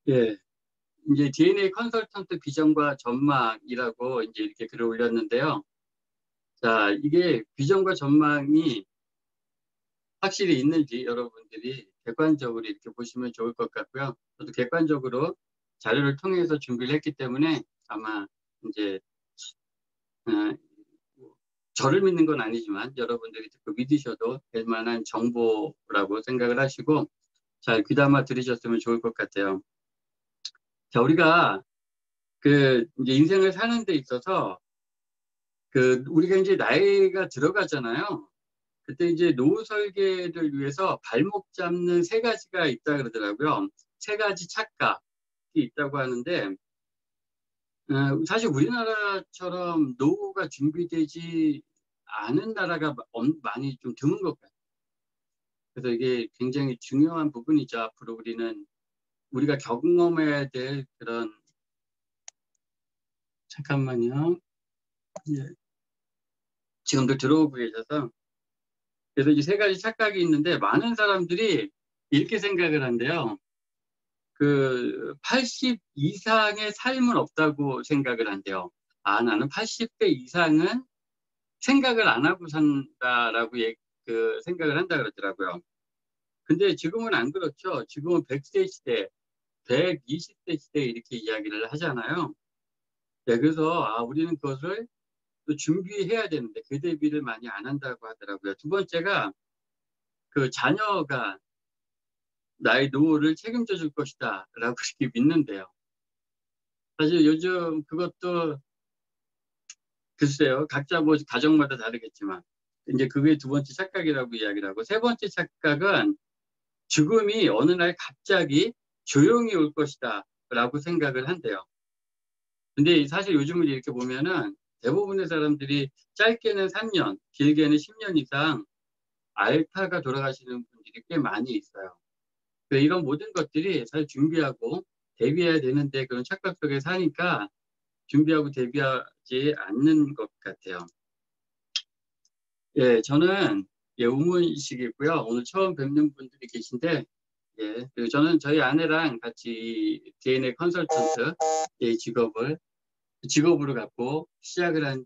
예, 이제 DNA 컨설턴트 비전과 전망이라고 이제 이렇게 글을 올렸는데요. 자, 이게 비전과 전망이 확실히 있는지 여러분들이 객관적으로 이렇게 보시면 좋을 것 같고요. 저도 객관적으로 자료를 통해서 준비를 했기 때문에 아마 이제 어, 저를 믿는 건 아니지만 여러분들이 듣고 믿으셔도 될 만한 정보라고 생각을 하시고 잘 귀담아 들으셨으면 좋을 것 같아요. 자, 우리가 그 이제 인생을 사는 데 있어서 그 우리가 이제 나이가 들어가잖아요. 그때 이제 노후 설계를 위해서 발목 잡는 세 가지가 있다 그러더라고요. 세 가지 착각이 있다고 하는데 사실 우리나라처럼 노후가 준비되지 않은 나라가 많이 좀 드문 것 같아요. 그래서 이게 굉장히 중요한 부분이죠. 앞으로 우리가 경험해야 될 그런 잠깐만요. 예. 지금도 들어오고 계셔서 그래서 이 세 가지 착각이 있는데 많은 사람들이 이렇게 생각을 한대요. 그 80 이상의 삶은 없다고 생각을 한대요. 아, 나는 80대 이상은 생각을 안 하고 산다라고 그 생각을 한다 그러더라고요. 근데 지금은 안 그렇죠. 지금은 100세 시대, 120세 시대 이렇게 이야기를 하잖아요. 네, 그래서 우리는 그것을 또 준비해야 되는데 그 대비를 많이 안 한다고 하더라고요. 두 번째가 그 자녀가 나의 노후를 책임져 줄 것이다 라고 그렇게 믿는데요. 사실 요즘 그것도 글쎄요. 각자 뭐 가정마다 다르겠지만 이제 그게 두 번째 착각이라고 이야기를 하고 세 번째 착각은 죽음이 어느 날 갑자기 조용히 올 것이다 라고 생각을 한대요. 근데 사실 요즘을 이렇게 보면은 대부분의 사람들이 짧게는 3년, 길게는 10년 이상 앓다가 돌아가시는 분들이 꽤 많이 있어요. 이런 모든 것들이 사실 준비하고 대비해야 되는데 그런 착각 속에 사니까 준비하고 대비하지 않는 것 같아요. 예, 저는 우문식이고요. 오늘 처음 뵙는 분들이 계신데, 예, 그리고 저는 저희 아내랑 같이 DNA 컨설턴트 직업으로 갖고 시작을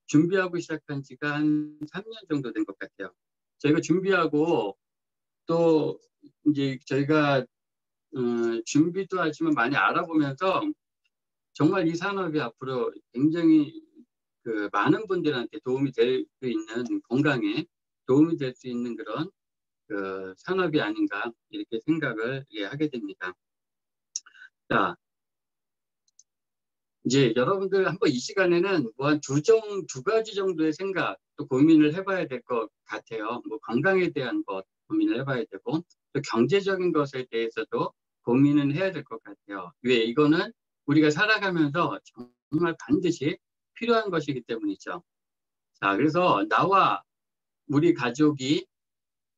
준비하고 시작한 지가 한 3년 정도 된 것 같아요. 저희가 준비하고 또 이제 저희가 준비도 하지만 많이 알아보면서 정말 이 산업이 앞으로 굉장히 그 많은 분들한테 도움이 될 수 있는 건강에 도움이 될 수 있는 그런 그 산업이 아닌가 이렇게 생각을 하게 됩니다. 자, 이제 여러분들 한번 이 시간에는 뭐 한 두 가지 정도의 생각 또 고민을 해봐야 될 것 같아요. 뭐 건강에 대한 것 고민을 해봐야 되고 또 경제적인 것에 대해서도 고민은 해야 될 것 같아요. 왜 이거는 우리가 살아가면서 정말 반드시 필요한 것이기 때문이죠. 자, 그래서 나와 우리 가족이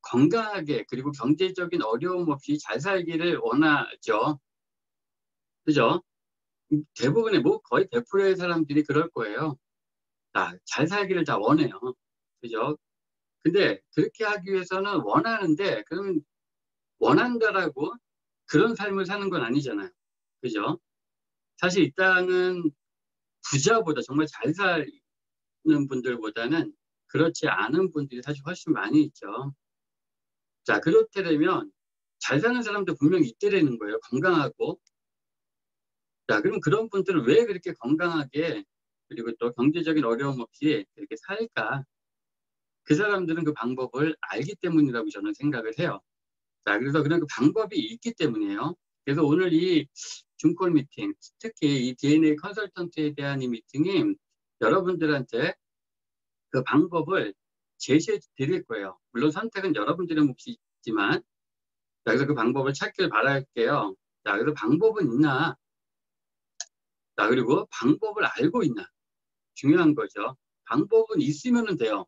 건강하게 그리고 경제적인 어려움 없이 잘 살기를 원하죠. 그죠? 대부분의 뭐 거의 100%의 사람들이 그럴 거예요. 잘 살기를 다 원해요. 그죠? 근데 그렇게 하기 위해서는 원하는데 그러면 원한다라고 그런 삶을 사는 건 아니잖아요. 그죠? 사실 이 땅은 부자보다 정말 잘 사는 분들보다는 그렇지 않은 분들이 사실 훨씬 많이 있죠. 자, 그렇다면 잘 사는 사람도 분명히 있더라는 거예요. 건강하고. 자, 그럼 그런 분들은 왜 그렇게 건강하게 그리고 또 경제적인 어려움 없이 그렇게 살까? 그 사람들은 그 방법을 알기 때문이라고 저는 생각을 해요. 자, 그래서 그런 그 방법이 있기 때문이에요. 그래서 오늘 이 중콜 미팅, 특히 이 DNA 컨설턴트에 대한 이 미팅이 여러분들한테 그 방법을 제시해 드릴 거예요. 물론 선택은 여러분들의 몫이지만, 자, 그래서 그 방법을 찾길 바랄게요. 자, 그래서 방법은 있나? 자, 그리고 방법을 알고 있나? 중요한 거죠. 방법은 있으면 돼요.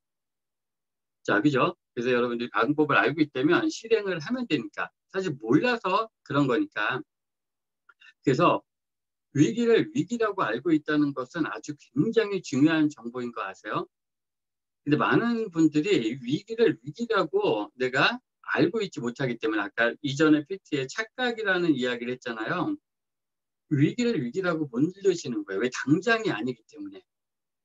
자, 그죠? 그래서 여러분들이 방법을 알고 있다면 실행을 하면 되니까. 사실 몰라서 그런 거니까. 그래서 위기를 위기라고 알고 있다는 것은 아주 굉장히 중요한 정보인 거 아세요? 근데 많은 분들이 위기를 위기라고 내가 알고 있지 못하기 때문에 아까 이전에 PT에 착각이라는 이야기를 했잖아요. 위기를 위기라고 못 느끼시는 거예요. 왜? 당장이 아니기 때문에.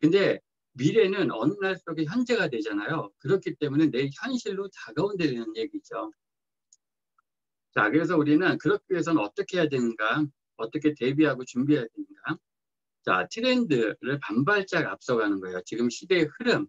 근데 미래는 어느 날 속에 현재가 되잖아요. 그렇기 때문에 내 현실로 다가온다는 얘기죠. 자, 그래서 우리는 그렇기 위해서는 어떻게 해야 되는가? 어떻게 대비하고 준비해야 되는가? 자, 트렌드를 반발짝 앞서가는 거예요. 지금 시대의 흐름,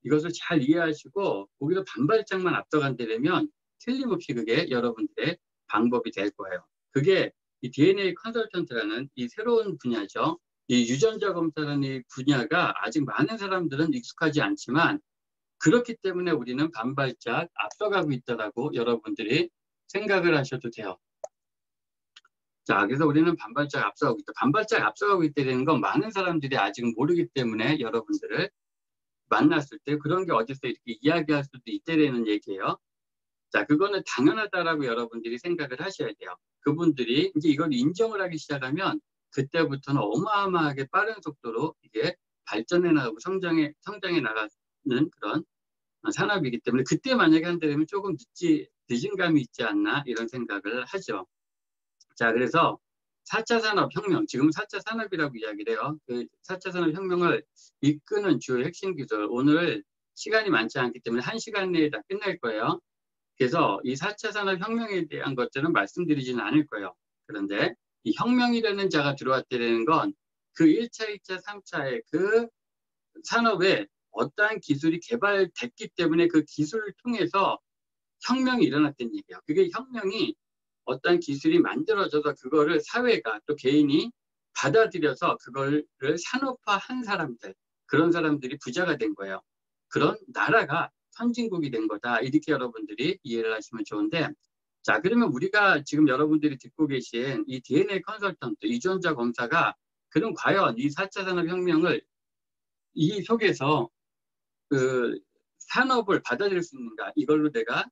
이것을 잘 이해하시고 거기서 반발짝만 앞서간다면 틀림없이 그게 여러분들의 방법이 될 거예요. 그게 이 DNA 컨설턴트라는 이 새로운 분야죠. 이 유전자 검사라는 이 분야가 아직 많은 사람들은 익숙하지 않지만 그렇기 때문에 우리는 반발짝 앞서가고 있다라고 여러분들이 생각을 하셔도 돼요. 자, 그래서 우리는 반발짝 앞서가고 있다. 반발짝 앞서가고 있다는 건 많은 사람들이 아직 모르기 때문에 여러분들을 만났을 때 그런 게 어디서 이렇게 이야기할 수도 있다는 얘기예요. 자, 그거는 당연하다라고 여러분들이 생각을 하셔야 돼요. 그분들이 이제 이걸 인정을 하기 시작하면 그때부터는 어마어마하게 빠른 속도로 이게 발전해 나가고 성장해 나가는 그런 산업이기 때문에 그때 만약에 한다면 조금 늦은 감이 있지 않나 이런 생각을 하죠. 자, 그래서 4차 산업혁명, 지금 4차 산업이라고 이야기를 해요. 그 4차 산업혁명을 이끄는 주요 핵심 기술, 오늘 시간이 많지 않기 때문에 1시간 내에 다 끝날 거예요. 그래서 이 4차 산업혁명에 대한 것들은 말씀드리지는 않을 거예요. 그런데 이 혁명이라는 자가 들어왔다는 건 그 1차, 2차, 3차의 그 산업에 어떠한 기술이 개발됐기 때문에 그 기술을 통해서 혁명이 일어났다는 얘기예요. 그게 혁명이 어떤 기술이 만들어져서 그거를 사회가 또 개인이 받아들여서 그거를 산업화한 사람들, 그런 사람들이 부자가 된 거예요. 그런 나라가 선진국이 된 거다. 이렇게 여러분들이 이해를 하시면 좋은데, 자, 그러면 우리가 지금 여러분들이 듣고 계신 이 DNA 컨설턴트, 유전자 검사가 그럼 과연 이 4차 산업혁명을 이 속에서 그 산업을 받아들일 수 있는가? 이걸로 내가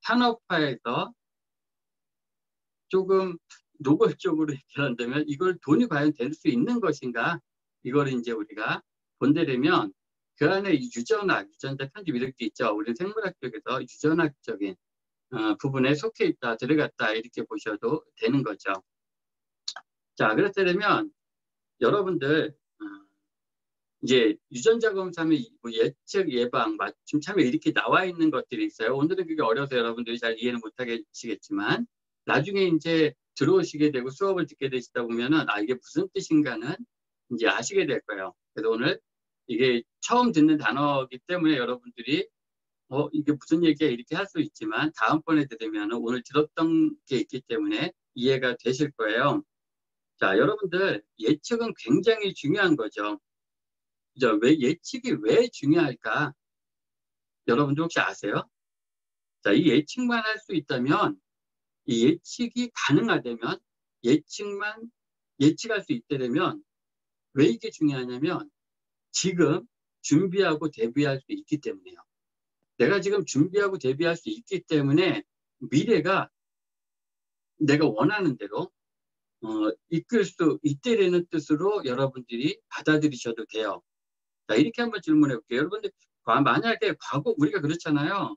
산업화해서 조금 노골적으로 얘기한다면 이걸 돈이 과연 될 수 있는 것인가? 이걸 이제 우리가 본다면 그 안에 유전자 편집 이렇게 있죠. 우리 생물학 쪽에서 유전학적인 부분에 속해 있다, 들어갔다 이렇게 보셔도 되는 거죠. 자, 그렇다면 여러분들 이제 유전자 검사하면 뭐 예측, 예방, 맞춤, 참여 이렇게 나와 있는 것들이 있어요. 오늘은 그게 어려서 여러분들이 잘 이해는 못하시겠지만 나중에 이제 들어오시게 되고 수업을 듣게 되시다 보면은 이게 무슨 뜻인가는 이제 아시게 될 거예요. 그래서 오늘 이게 처음 듣는 단어이기 때문에 여러분들이 이게 무슨 얘기야 이렇게 할 수 있지만 다음번에 들으면은 오늘 들었던 게 있기 때문에 이해가 되실 거예요. 자, 여러분들 예측은 굉장히 중요한 거죠. 왜 예측이 왜 중요할까? 여러분들 혹시 아세요? 자, 이 예측만 할 수 있다면, 이 예측이 가능하다면, 예측할 수 있다면, 왜 이게 중요하냐면, 지금 준비하고 대비할 수 있기 때문이에요. 내가 지금 준비하고 대비할 수 있기 때문에, 미래가 내가 원하는 대로, 이끌 수 있다는 뜻으로 여러분들이 받아들이셔도 돼요. 자, 이렇게 한번 질문해 볼게요. 여러분들, 만약에 우리가 그렇잖아요.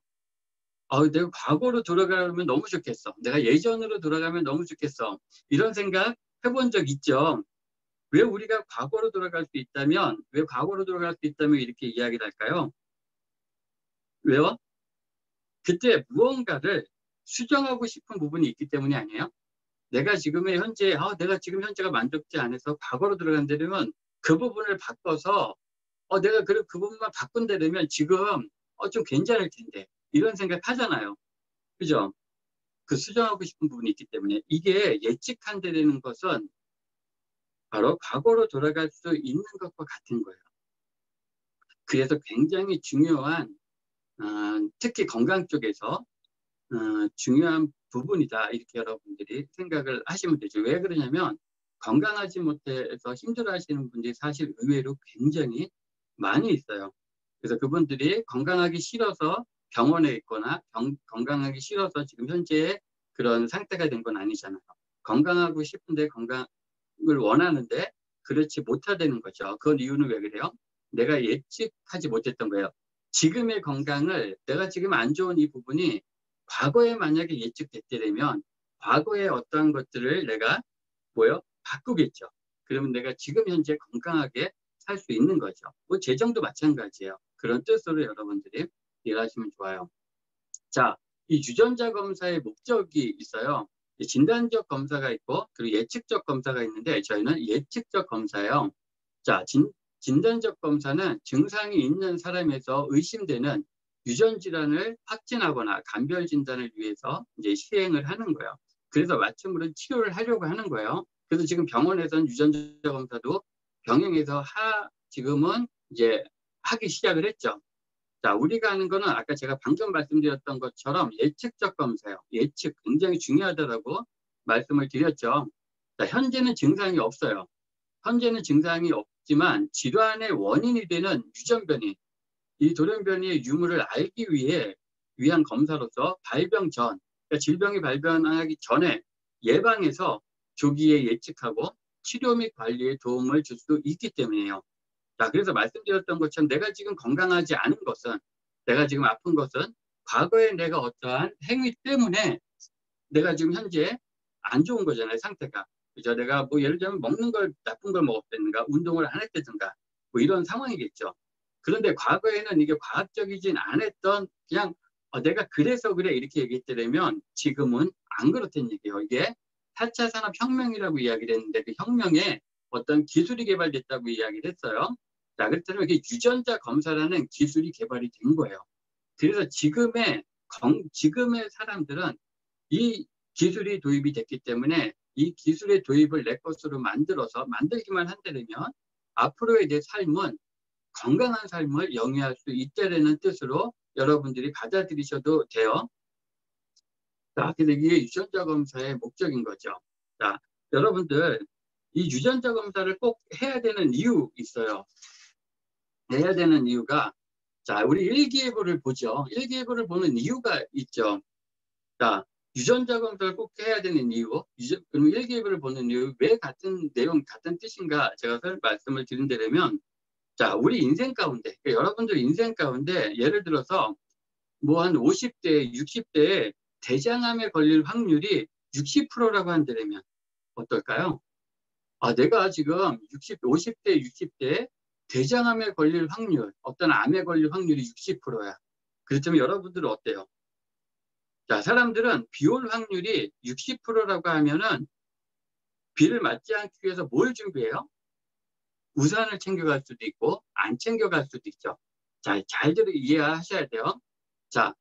내가 과거로 돌아가면 너무 좋겠어. 내가 예전으로 돌아가면 너무 좋겠어. 이런 생각 해본 적 있죠? 왜 우리가 과거로 돌아갈 수 있다면, 이렇게 이야기를 할까요? 왜요? 그때 무언가를 수정하고 싶은 부분이 있기 때문이 아니에요? 내가 지금의 현재, 내가 지금 현재가 만족지 않아서 과거로 들어간다면 그 부분을 바꿔서 내가 그 부분만 바꾼다면 지금 좀 괜찮을 텐데 이런 생각 하잖아요. 그죠? 그 수정하고 싶은 부분이 있기 때문에 이게 예측한다는 것은 바로 과거로 돌아갈 수 있는 것과 같은 거예요. 그래서 굉장히 중요한 특히 건강 쪽에서 중요한 부분이다 이렇게 여러분들이 생각을 하시면 되죠. 왜 그러냐면 건강하지 못해서 힘들어하시는 분들이 사실 의외로 굉장히 많이 있어요. 그래서 그분들이 건강하기 싫어서 병원에 있거나 건강하기 싫어서 지금 현재 그런 상태가 된 건 아니잖아요. 건강하고 싶은데 건강을 원하는데 그렇지 못하다는 거죠. 그 이유는 왜 그래요? 내가 예측하지 못했던 거예요. 지금의 건강을 내가 지금 안 좋은 이 부분이 과거에 만약에 예측됐더라면 과거의 어떠한 것들을 내가 바꾸겠죠. 그러면 내가 지금 현재 건강하게 살 수 있는 거죠. 뭐 재정도 마찬가지예요. 그런 뜻으로 여러분들이 이해하시면 좋아요. 자, 이 유전자 검사의 목적이 있어요. 진단적 검사가 있고 그리고 예측적 검사가 있는데 저희는 예측적 검사예요. 자, 진단적 검사는 증상이 있는 사람에서 의심되는 유전 질환을 확진하거나 감별 진단을 위해서 이제 시행을 하는 거예요. 그래서 맞춤으로 치료를 하려고 하는 거예요. 그래서 지금 병원에서는 유전자 검사도 병행해서 지금은 이제 하기 시작을 했죠. 자, 우리가 하는 거는 아까 제가 방금 말씀드렸던 것처럼 예측적 검사예요. 예측 굉장히 중요하다고 말씀을 드렸죠. 자, 현재는 증상이 없어요. 현재는 증상이 없지만 질환의 원인이 되는 유전변이, 이 돌연변이의 유무를 알기 위한 검사로서 발병 전, 그러니까 질병이 발병하기 전에 예방해서 조기에 예측하고 치료 및 관리에 도움을 줄 수 있기 때문이에요. 자, 그래서 말씀드렸던 것처럼 내가 지금 건강하지 않은 것은, 내가 지금 아픈 것은 과거에 내가 어떠한 행위 때문에 내가 지금 현재 안 좋은 거잖아요, 상태가. 그죠? 내가 뭐 예를 들면 먹는 걸, 나쁜 걸 먹었다든가, 운동을 안 했다든가, 뭐 이런 상황이겠죠. 그런데 과거에는 이게 과학적이진 않았던, 그냥 내가 그래서 그래 이렇게 얘기했더라면 지금은 안 그렇다는 얘기예요. 이게 4차 산업혁명이라고 이야기를 했는데 그 혁명에 어떤 기술이 개발됐다고 이야기를 했어요. 자, 그렇다면 이게 유전자 검사라는 기술이 개발이 된 거예요. 그래서 지금의 사람들은 이 기술이 도입이 됐기 때문에 이 기술의 도입을 내 것으로 만들기만 한다면 앞으로의 내 삶은 건강한 삶을 영위할 수 있다는 뜻으로 여러분들이 받아들이셔도 돼요. 자, 근데 이게 유전자 검사의 목적인 거죠. 자, 여러분들 이 유전자 검사를 꼭 해야 되는 이유 있어요. 해야 되는 이유가, 자, 우리 일기예보를 보죠. 일기예보를 보는 이유가 있죠. 자, 유전자 검사를 꼭 해야 되는 이유, 그럼 일기예보를 보는 이유, 왜 같은 내용, 같은 뜻인가 제가 말씀을 드린다면, 자, 우리 인생 가운데, 그러니까 여러분들 인생 가운데 예를 들어서 뭐 한 50대, 60대에 대장암에 걸릴 확률이 60%라고 한다면 어떨까요? 아, 내가 지금 50대, 60대에 대장암에 걸릴 확률, 어떤 암에 걸릴 확률이 60%야. 그렇다면 여러분들은 어때요? 자, 사람들은 비 올 확률이 60%라고 하면은 비를 맞지 않기 위해서 뭘 준비해요? 우산을 챙겨갈 수도 있고 안 챙겨갈 수도 있죠. 자, 잘들 이해하셔야 돼요. 자,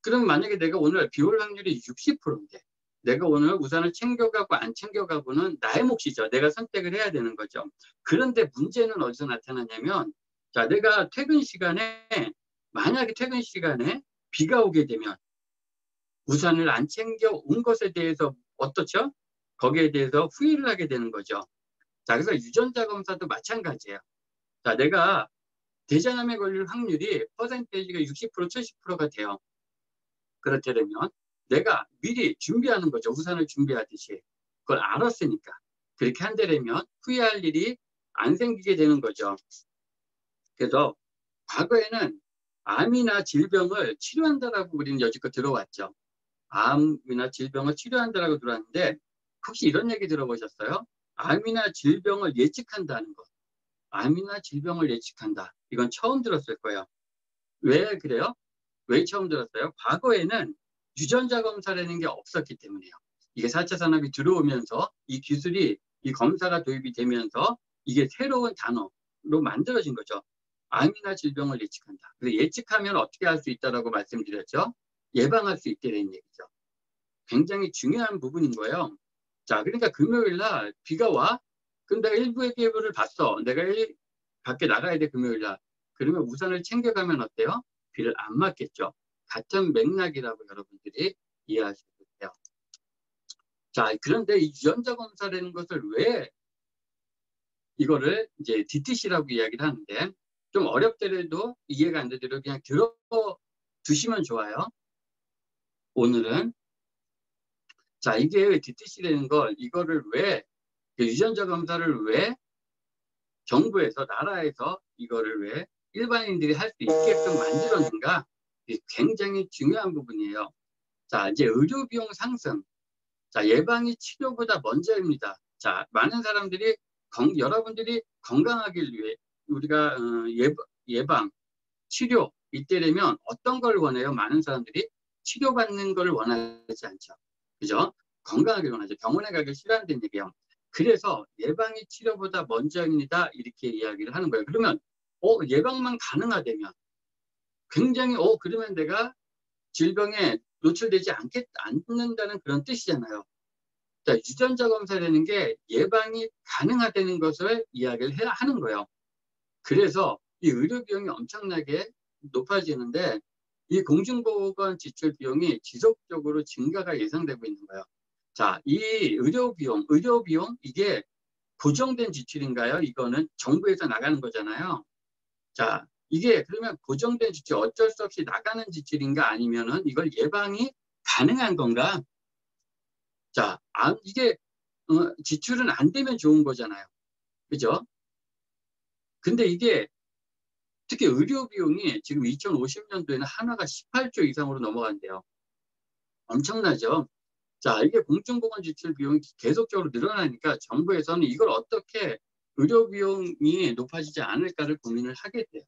그럼 만약에 내가 오늘 비 올 확률이 60%인데 내가 오늘 우산을 챙겨가고 안 챙겨가고는 나의 몫이죠. 내가 선택을 해야 되는 거죠. 그런데 문제는 어디서 나타나냐면, 자, 내가 만약에 퇴근 시간에 비가 오게 되면 우산을 안 챙겨 온 것에 대해서 어떻죠? 거기에 대해서 후회를 하게 되는 거죠. 자, 그래서 유전자 검사도 마찬가지예요. 자, 내가 대장암에 걸릴 확률이 퍼센테이지가 60%, 70%가 돼요. 그렇다면 내가 미리 준비하는 거죠. 우산을 준비하듯이. 그걸 알았으니까. 그렇게 한다면 후회할 일이 안 생기게 되는 거죠. 그래서 과거에는 암이나 질병을 치료한다라고 우리는 여지껏 들어왔죠. 암이나 질병을 치료한다라고 들어왔는데 혹시 이런 얘기 들어보셨어요? 암이나 질병을 예측한다는 것. 암이나 질병을 예측한다. 이건 처음 들었을 거예요. 왜 그래요? 왜 처음 들었어요? 과거에는 유전자 검사라는 게 없었기 때문이에요. 이게 4차 산업이 들어오면서 이 검사가 도입이 되면서 이게 새로운 단어로 만들어진 거죠. 암이나 질병을 예측한다. 그래서 예측하면 어떻게 할 수 있다라고 말씀드렸죠? 예방할 수 있다는 얘기죠. 굉장히 중요한 부분인 거예요. 자, 그러니까 금요일 날 비가 와? 그럼 내가 일부의 예보를 봤어. 내가 밖에 나가야 돼, 금요일 날. 그러면 우산을 챙겨가면 어때요? 비를 안 맞겠죠. 같은 맥락이라고 여러분들이 이해하시면 돼요. 자, 그런데 이 유전자 검사라는 것을 왜 이거를 이제 DTC라고 이야기를 하는데 좀 어렵더라도 이해가 안 되더라도 그냥 들어두시면 좋아요. 오늘은. 자, 이게 DTC라는 이거를 왜, 유전자 검사를 왜 정부에서, 나라에서 이거를 왜 일반인들이 할 수 있게끔 만들었는가? 이게 굉장히 중요한 부분이에요. 자, 이제 의료 비용 상승. 자, 예방이 치료보다 먼저입니다. 자, 많은 사람들이 여러분들이 건강하길 위해 우리가 예방, 치료 이때 되면 어떤 걸 원해요? 많은 사람들이 치료받는 걸 원하지 않죠. 그죠? 건강하길 원하죠. 병원에 가기 싫어한다는 얘기예요. 그래서 예방이 치료보다 먼저입니다. 이렇게 이야기를 하는 거예요. 그러면 예방만 가능하다면 굉장히 그러면 내가 질병에 노출되지 않는다는 그런 뜻이잖아요. 자, 유전자 검사라는 게 예방이 가능하다는 것을 이야기를 하는 거예요. 그래서 이 의료 비용이 엄청나게 높아지는데 이 공중보건 지출 비용이 지속적으로 증가가 예상되고 있는 거예요. 자, 이 의료 비용 이게 고정된 지출인가요? 이거는 정부에서 나가는 거잖아요. 자, 이게 그러면 고정된 지출 어쩔 수 없이 나가는 지출인가 아니면은 이걸 예방이 가능한 건가? 자, 이게 지출은 안 되면 좋은 거잖아요. 그죠? 근데 이게 특히 의료 비용이 지금 2050년도에는 한화가 18조 이상으로 넘어간대요. 엄청나죠? 자, 이게 공중보건 지출 비용이 계속적으로 늘어나니까 정부에서는 이걸 어떻게 의료 비용이 높아지지 않을까를 고민을 하게 돼요.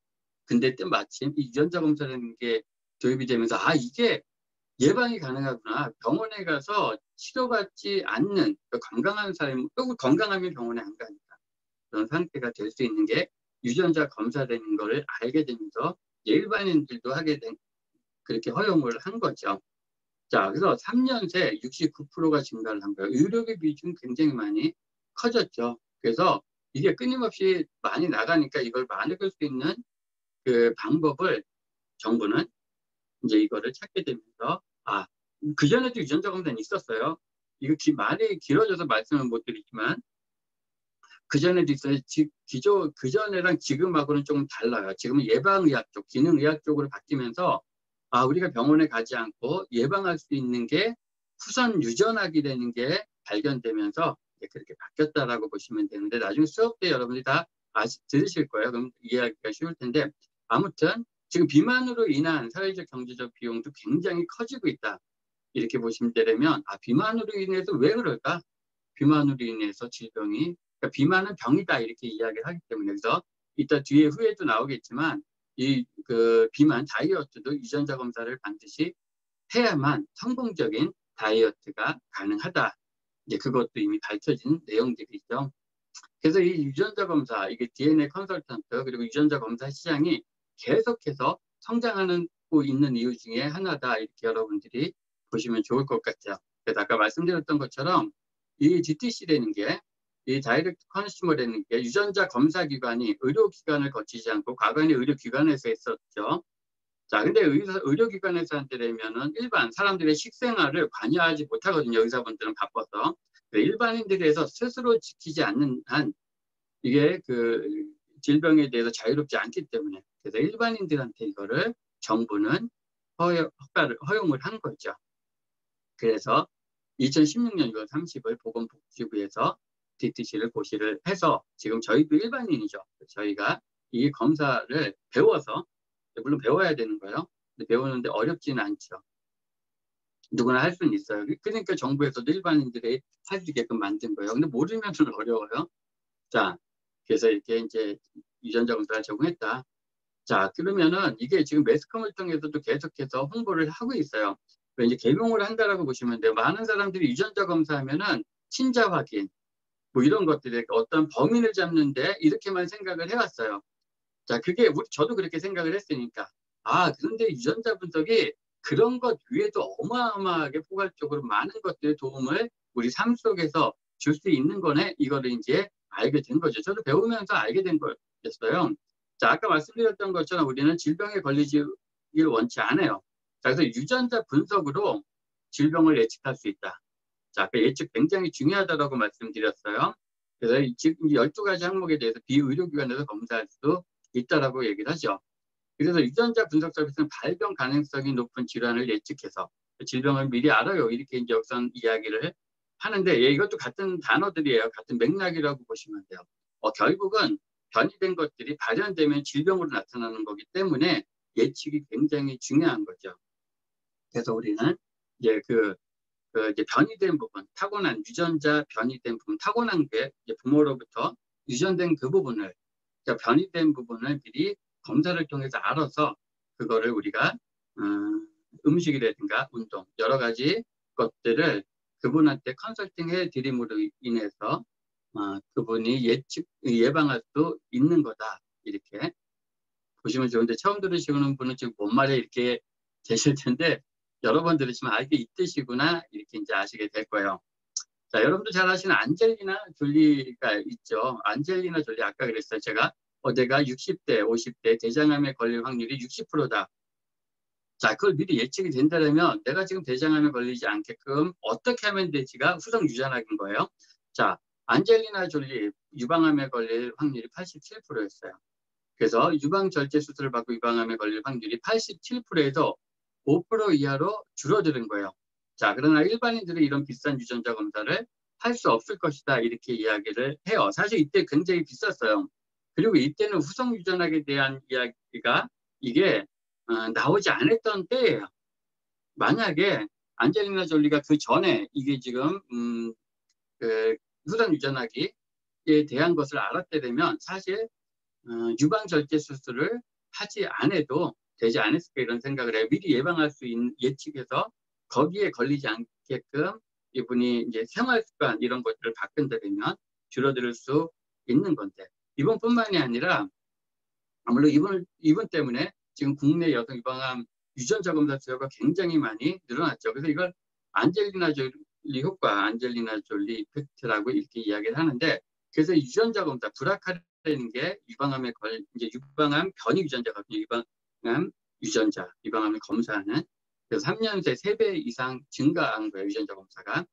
근데 마침 이 유전자 검사라는 게 도입이 되면서 이게 예방이 가능하구나. 병원에 가서 치료받지 않는 건강한 사람, 또 건강하면 병원에 안 가니까 그런 상태가 될 수 있는 게 유전자 검사되는 거를 알게 되면서 일반인들도 하게 된 그렇게 허용을 한 거죠. 자, 그래서 3년 새 69%가 증가를 한 거예요. 의료비 비중 굉장히 많이 커졌죠. 그래서 이게 끊임없이 많이 나가니까 이걸 막을 수 있는 그 방법을 정부는 이제 이거를 찾게 되면서 그전에도 유전자 검사는 있었어요. 이거 말이 길어져서 말씀을 못 드리지만 그전에도 있어요. 그전에랑 지금하고는 조금 달라요. 지금은 예방의학 쪽, 기능의학 쪽으로 바뀌면서 우리가 병원에 가지 않고 예방할 수 있는 게 후선 유전학이 되는 게 발견되면서 그렇게 바뀌었다라고 보시면 되는데 나중에 수업 때 여러분들이 다 들으실 거예요. 그럼 이해하기가 쉬울 텐데 아무튼 지금 비만으로 인한 사회적 경제적 비용도 굉장히 커지고 있다. 이렇게 보시면 되려면 비만으로 인해서 왜 그럴까? 비만으로 인해서 질병이 그러니까 비만은 병이다 이렇게 이야기를 하기 때문에 그래서 이따 뒤에 후에도 나오겠지만 이 비만 다이어트도 유전자 검사를 반드시 해야만 성공적인 다이어트가 가능하다. 이제 그것도 이미 밝혀진 내용들이죠. 그래서 이 유전자 검사, 이게 DNA 컨설턴트 그리고 유전자 검사 시장이 계속해서 성장하고 있는 이유 중에 하나다. 이렇게 여러분들이 보시면 좋을 것 같아요. 그래서 아까 말씀드렸던 것처럼 이 DTC라는 게 이 다이렉트 컨슈머라는 게 유전자 검사 기관이 의료기관을 거치지 않고 과거에는 의료기관에서 했었죠. 자, 근데 의료기관에서 한때되면은 일반 사람들의 식생활을 관여하지 못하거든요. 의사분들은 바빠서. 일반인들에서 스스로 지키지 않는 한 이게 질병에 대해서 자유롭지 않기 때문에 그래서 일반인들한테 이거를 정부는 허용을 한 거죠. 그래서 2016년 6월 30일 보건복지부에서 DTC를 고시를 해서 지금 저희도 일반인이죠. 저희가 이 검사를 배워서 물론 배워야 되는 거예요. 근데 배우는데 어렵지는 않죠. 누구나 할 수는 있어요. 그러니까 정부에서도 일반인들이 할 수 있게끔 만든 거예요. 근데 모르면 좀 어려워요. 자, 그래서 이렇게 이제 유전자 검사를 제공했다. 자, 그러면은 이게 지금 매스컴을 통해서도 계속해서 홍보를 하고 있어요. 이제 개명을 한다라고 보시면 돼요. 많은 사람들이 유전자 검사하면은 친자 확인, 뭐 이런 것들이 어떤 범인을 잡는데 이렇게만 생각을 해왔어요. 자, 그게 저도 그렇게 생각을 했으니까. 그런데 유전자 분석이 그런 것 위에도 어마어마하게 포괄적으로 많은 것들의 도움을 우리 삶 속에서 줄 수 있는 거네. 이거를 이제 알게 된 거죠. 저도 배우면서 알게 된 거였어요. 자, 아까 말씀드렸던 것처럼 우리는 질병에 걸리길 원치 않아요. 자, 그래서 유전자 분석으로 질병을 예측할 수 있다. 자, 아까 예측 굉장히 중요하다고 말씀드렸어요. 그래서 지금 12가지 항목에 대해서 비의료기관에서 검사할 수도 있다라고 얘기를 하죠. 그래서 유전자 분석 서비스는 발병 가능성이 높은 질환을 예측해서 질병을 미리 알아요. 이렇게 이제 우선 이야기를 하는데 이것도 같은 단어들이에요. 같은 맥락이라고 보시면 돼요. 결국은 변이된 것들이 발현되면 질병으로 나타나는 거기 때문에 예측이 굉장히 중요한 거죠. 그래서 우리는 이제 이제 변이된 부분, 타고난 유전자 변이된 부분, 타고난 게 이제 부모로부터 유전된 그 부분을, 그러니까 변이된 부분을 미리 검사를 통해서 알아서 그거를 우리가 음식이라든가 운동 여러 가지 것들을 그분한테 컨설팅해 드림으로 인해서 그분이 예방할 수 있는 거다. 이렇게 보시면 좋은데, 처음 들으시는 분은 지금 뭔 말에 이렇게 계실 텐데 여러 번 들으시면 이게 이 뜻이구나 이렇게 이제 아시게 될 거예요. 자, 여러분도 잘 아시는 안젤리나 졸리가 있죠. 안젤리나 졸리, 아까 그랬어요. 제가 내가 60대, 50대 대장암에 걸릴 확률이 60%다. 자, 그걸 미리 예측이 된다면 내가 지금 대장암에 걸리지 않게끔 어떻게 하면 되지가 후성 유전학인 거예요. 자, 안젤리나 졸리 유방암에 걸릴 확률이 87%였어요. 그래서 유방절제 수술을 받고 유방암에 걸릴 확률이 87%에서 5% 이하로 줄어드는 거예요. 자, 그러나 일반인들이 이런 비싼 유전자 검사를 할 수 없을 것이다. 이렇게 이야기를 해요. 사실 이때 굉장히 비쌌어요. 그리고 이때는 후성 유전학에 대한 이야기가 이게 나오지 않았던 때예요. 만약에 안젤리나 졸리가 그 전에 이게 지금 후성 유전학에 대한 것을 알았게 되면 사실 유방절제 수술을 하지 않아도 되지 않았을까 이런 생각을 해요. 미리 예방할 수 있는 예측해서 거기에 걸리지 않게끔 이분이 이제 생활 습관 이런 것들을 바꾼다면 줄어들 수 있는 건데, 이분뿐만이 아니라 물론 이분 때문에 지금 국내 여성 유방암 유전자 검사 수요가 굉장히 많이 늘어났죠. 그래서 이걸 안젤리나 졸리 효과, 안젤리나 졸리 이펙트라고 이렇게 이야기를 하는데, 그래서 유전자 검사, 브라카라는 게 유방암에 이제 유방암 변이 유전자거든요. 유방암 유전자, 유방암을 검사하는. 그래서 3년 새 3배 이상 증가한 거예요, 유전자 검사가.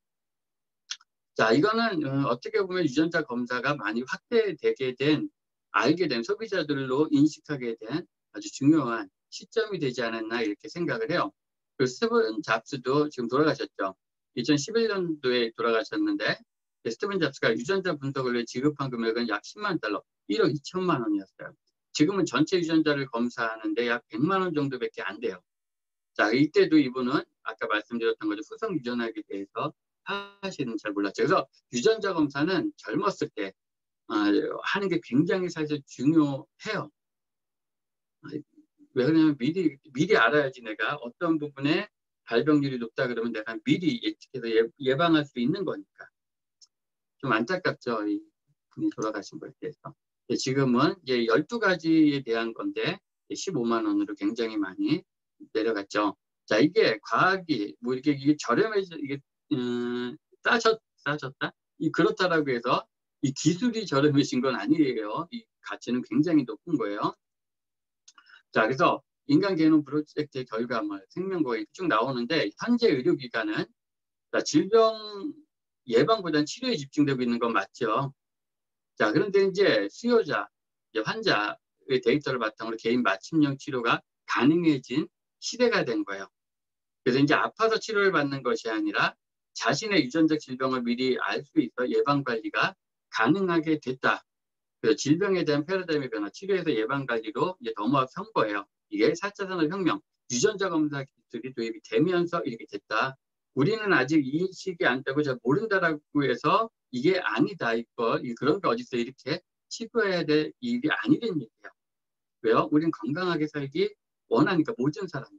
자, 이거는 어떻게 보면 유전자 검사가 많이 확대되게 된, 알게 된, 소비자들로 인식하게 된 아주 중요한 시점이 되지 않았나 이렇게 생각을 해요. 그리고 스티븐 잡스도 지금 돌아가셨죠. 2011년도에 돌아가셨는데, 스티븐 잡스가 유전자 분석을 위해 지급한 금액은 약 10만 달러, 1억 2천만 원이었어요. 지금은 전체 유전자를 검사하는데 약 100만 원 정도밖에 안 돼요. 자, 이때도 이분은 아까 말씀드렸던 거죠. 후성 유전학에 대해서 사실은 잘 몰랐죠. 그래서 유전자 검사는 젊었을 때 하는 게 굉장히 사실 중요해요. 왜 그러냐면 미리 알아야지 내가 어떤 부분에 발병률이 높다 그러면 내가 미리 예측해서 예방할 수 있는 거니까. 좀 안타깝죠. 이 분이 돌아가신 거에 대해서. 지금은 이제 12가지에 대한 건데 15만 원으로 굉장히 많이 내려갔죠. 자, 이게 과학이 뭐 이게 저렴해져, 이게 싸졌다? 그렇다라고 해서 이 기술이 저렴해진 건 아니에요. 이 가치는 굉장히 높은 거예요. 자, 그래서 인간 게놈 프로젝트의 결과물, 생명과학이 쭉 나오는데, 현재 의료기관은 질병 예방보다는 치료에 집중되고 있는 건 맞죠. 자, 그런데 이제 수요자, 이제 환자의 데이터를 바탕으로 개인 맞춤형 치료가 가능해진 시대가 된 거예요. 그래서 이제 아파서 치료를 받는 것이 아니라 자신의 유전적 질병을 미리 알 수 있어 예방관리가 가능하게 됐다. 그래서 질병에 대한 패러다임의 변화, 치료에서 예방관리로 이제 넘어선 거예요. 이게 4차 산업혁명, 유전자 검사 기술이 도입이 되면서 이렇게 됐다. 우리는 아직 인식이 안 되고 잘 모른다라고 해서 이게 아니다, 그런 게 어딨어, 이렇게 치부해야 될 일이 아니란 얘기예요. 왜요? 우리는 건강하게 살기 원하니까, 모든 사람들.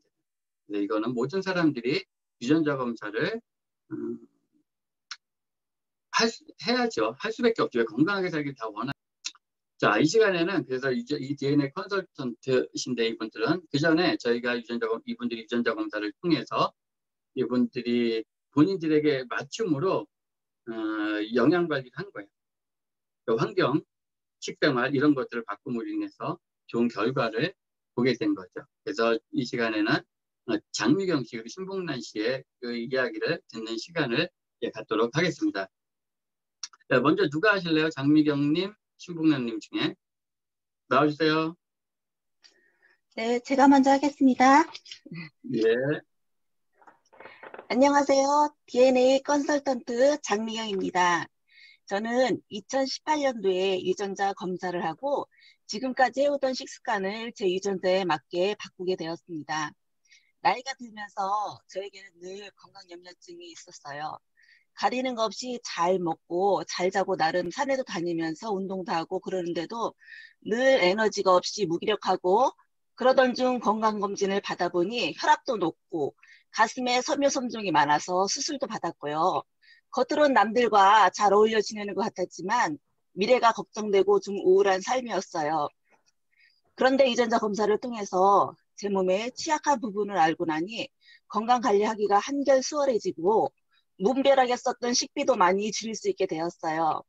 근데 이거는 모든 사람들이 유전자 검사를 해야죠. 할 수밖에 없죠. 건강하게 살기 다 원하니까. 자, 이 시간에는 그래서 이 DNA 컨설턴트신데 이분들은 그 전에 저희가 이분들이 유전자 검사를 통해서 이분들이 본인들에게 맞춤으로 영양 관리를 한 거예요. 환경, 식생활 이런 것들을 바꿈으로 인해서 좋은 결과를 보게 된 거죠. 그래서 이 시간에는 장미경 씨 그리고 신봉란 씨의 그 이야기를 듣는 시간을 갖도록 하겠습니다. 먼저 누가 하실래요? 장미경님, 신봉란님 중에 나와주세요. 네, 제가 먼저 하겠습니다. 예. 안녕하세요. DNA 컨설턴트 장미경입니다. 저는 2018년도에 유전자 검사를 하고 지금까지 해오던 식습관을 제 유전자에 맞게 바꾸게 되었습니다. 나이가 들면서 저에게는 늘 건강염려증이 있었어요. 가리는 거 없이 잘 먹고 잘 자고 나름 산에도 다니면서 운동도 하고 그러는데도 늘 에너지가 없이 무기력하고 그러던 중 건강검진을 받아보니 혈압도 높고 가슴에 섬유섬종이 많아서 수술도 받았고요. 겉으론 남들과 잘 어울려 지내는 것 같았지만 미래가 걱정되고 좀 우울한 삶이었어요. 그런데 유전자 검사를 통해서 제 몸의 취약한 부분을 알고 나니 건강 관리하기가 한결 수월해지고 무분별하게 썼던 식비도 많이 줄일 수 있게 되었어요.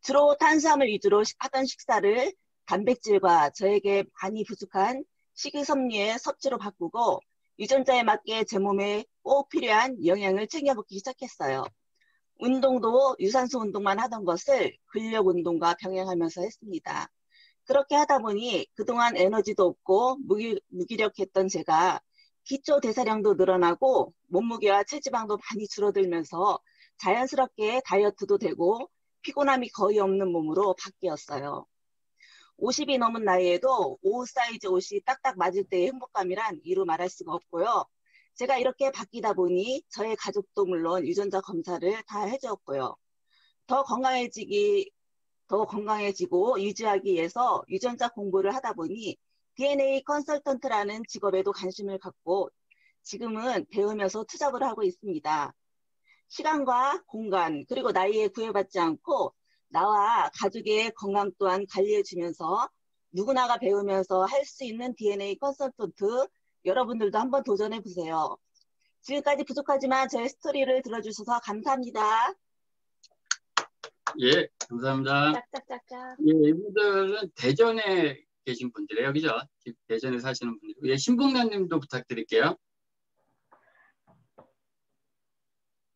주로 탄수화물 위주로 하던 식사를 단백질과 저에게 많이 부족한 식이섬유의 섭취로 바꾸고 유전자에 맞게 제 몸에 꼭 필요한 영양을 챙겨 먹기 시작했어요. 운동도 유산소 운동만 하던 것을 근력 운동과 병행하면서 했습니다. 그렇게 하다 보니 그동안 에너지도 없고 무기력했던 제가 기초 대사량도 늘어나고 몸무게와 체지방도 많이 줄어들면서 자연스럽게 다이어트도 되고 피곤함이 거의 없는 몸으로 바뀌었어요. 50이 넘은 나이에도 옷 사이즈 옷이 딱딱 맞을 때의 행복감이란 이루 말할 수가 없고요. 제가 이렇게 바뀌다 보니 저의 가족도 물론 유전자 검사를 다 해주었고요. 더 건강해지고 유지하기 위해서 유전자 공부를 하다 보니 DNA 컨설턴트라는 직업에도 관심을 갖고 지금은 배우면서 투잡을 하고 있습니다. 시간과 공간 그리고 나이에 구애받지 않고 나와 가족의 건강 또한 관리해주면서 누구나가 배우면서 할 수 있는 DNA 컨설턴트 여러분들도 한번 도전해보세요. 지금까지 부족하지만 제 스토리를 들어주셔서 감사합니다. 예, 감사합니다. 짝짝짝짝. 예, 이분들은 대전에 계신 분들이에요, 그죠? 대전에 사시는 분들. 예, 신봉란님도 부탁드릴게요.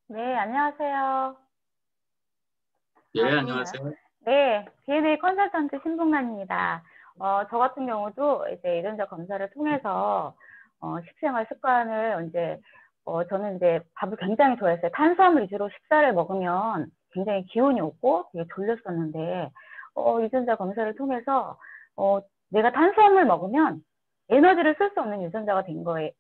네, 안녕하세요. 예, 보이나요? 안녕하세요. 네, DNA 컨설턴트 신봉란입니다. 저 같은 경우도 이제 유전자 검사를 통해서 식생활 습관을 저는 이제 밥을 굉장히 좋아했어요. 탄수화물 위주로 식사를 먹으면 굉장히 기운이 없고 되게 졸렸었는데 유전자 검사를 통해서 내가 탄수화물 먹으면 에너지를 쓸 수 없는 유전자인 거예요.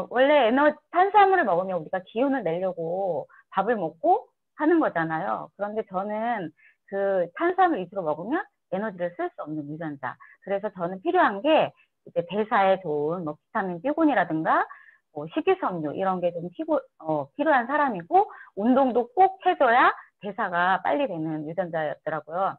원래 탄수화물을 먹으면 우리가 기운을 내려고 밥을 먹고 하는 거잖아요. 그런데 저는 그 탄수화물 위주로 먹으면 에너지를 쓸 수 없는 유전자. 그래서 저는 필요한 게 이제 대사에 좋은 뭐 비타민 B군이라든가 식이섬유 이런 게 좀 필요한 사람이고 운동도 꼭 해줘야 대사가 빨리 되는 유전자였더라고요.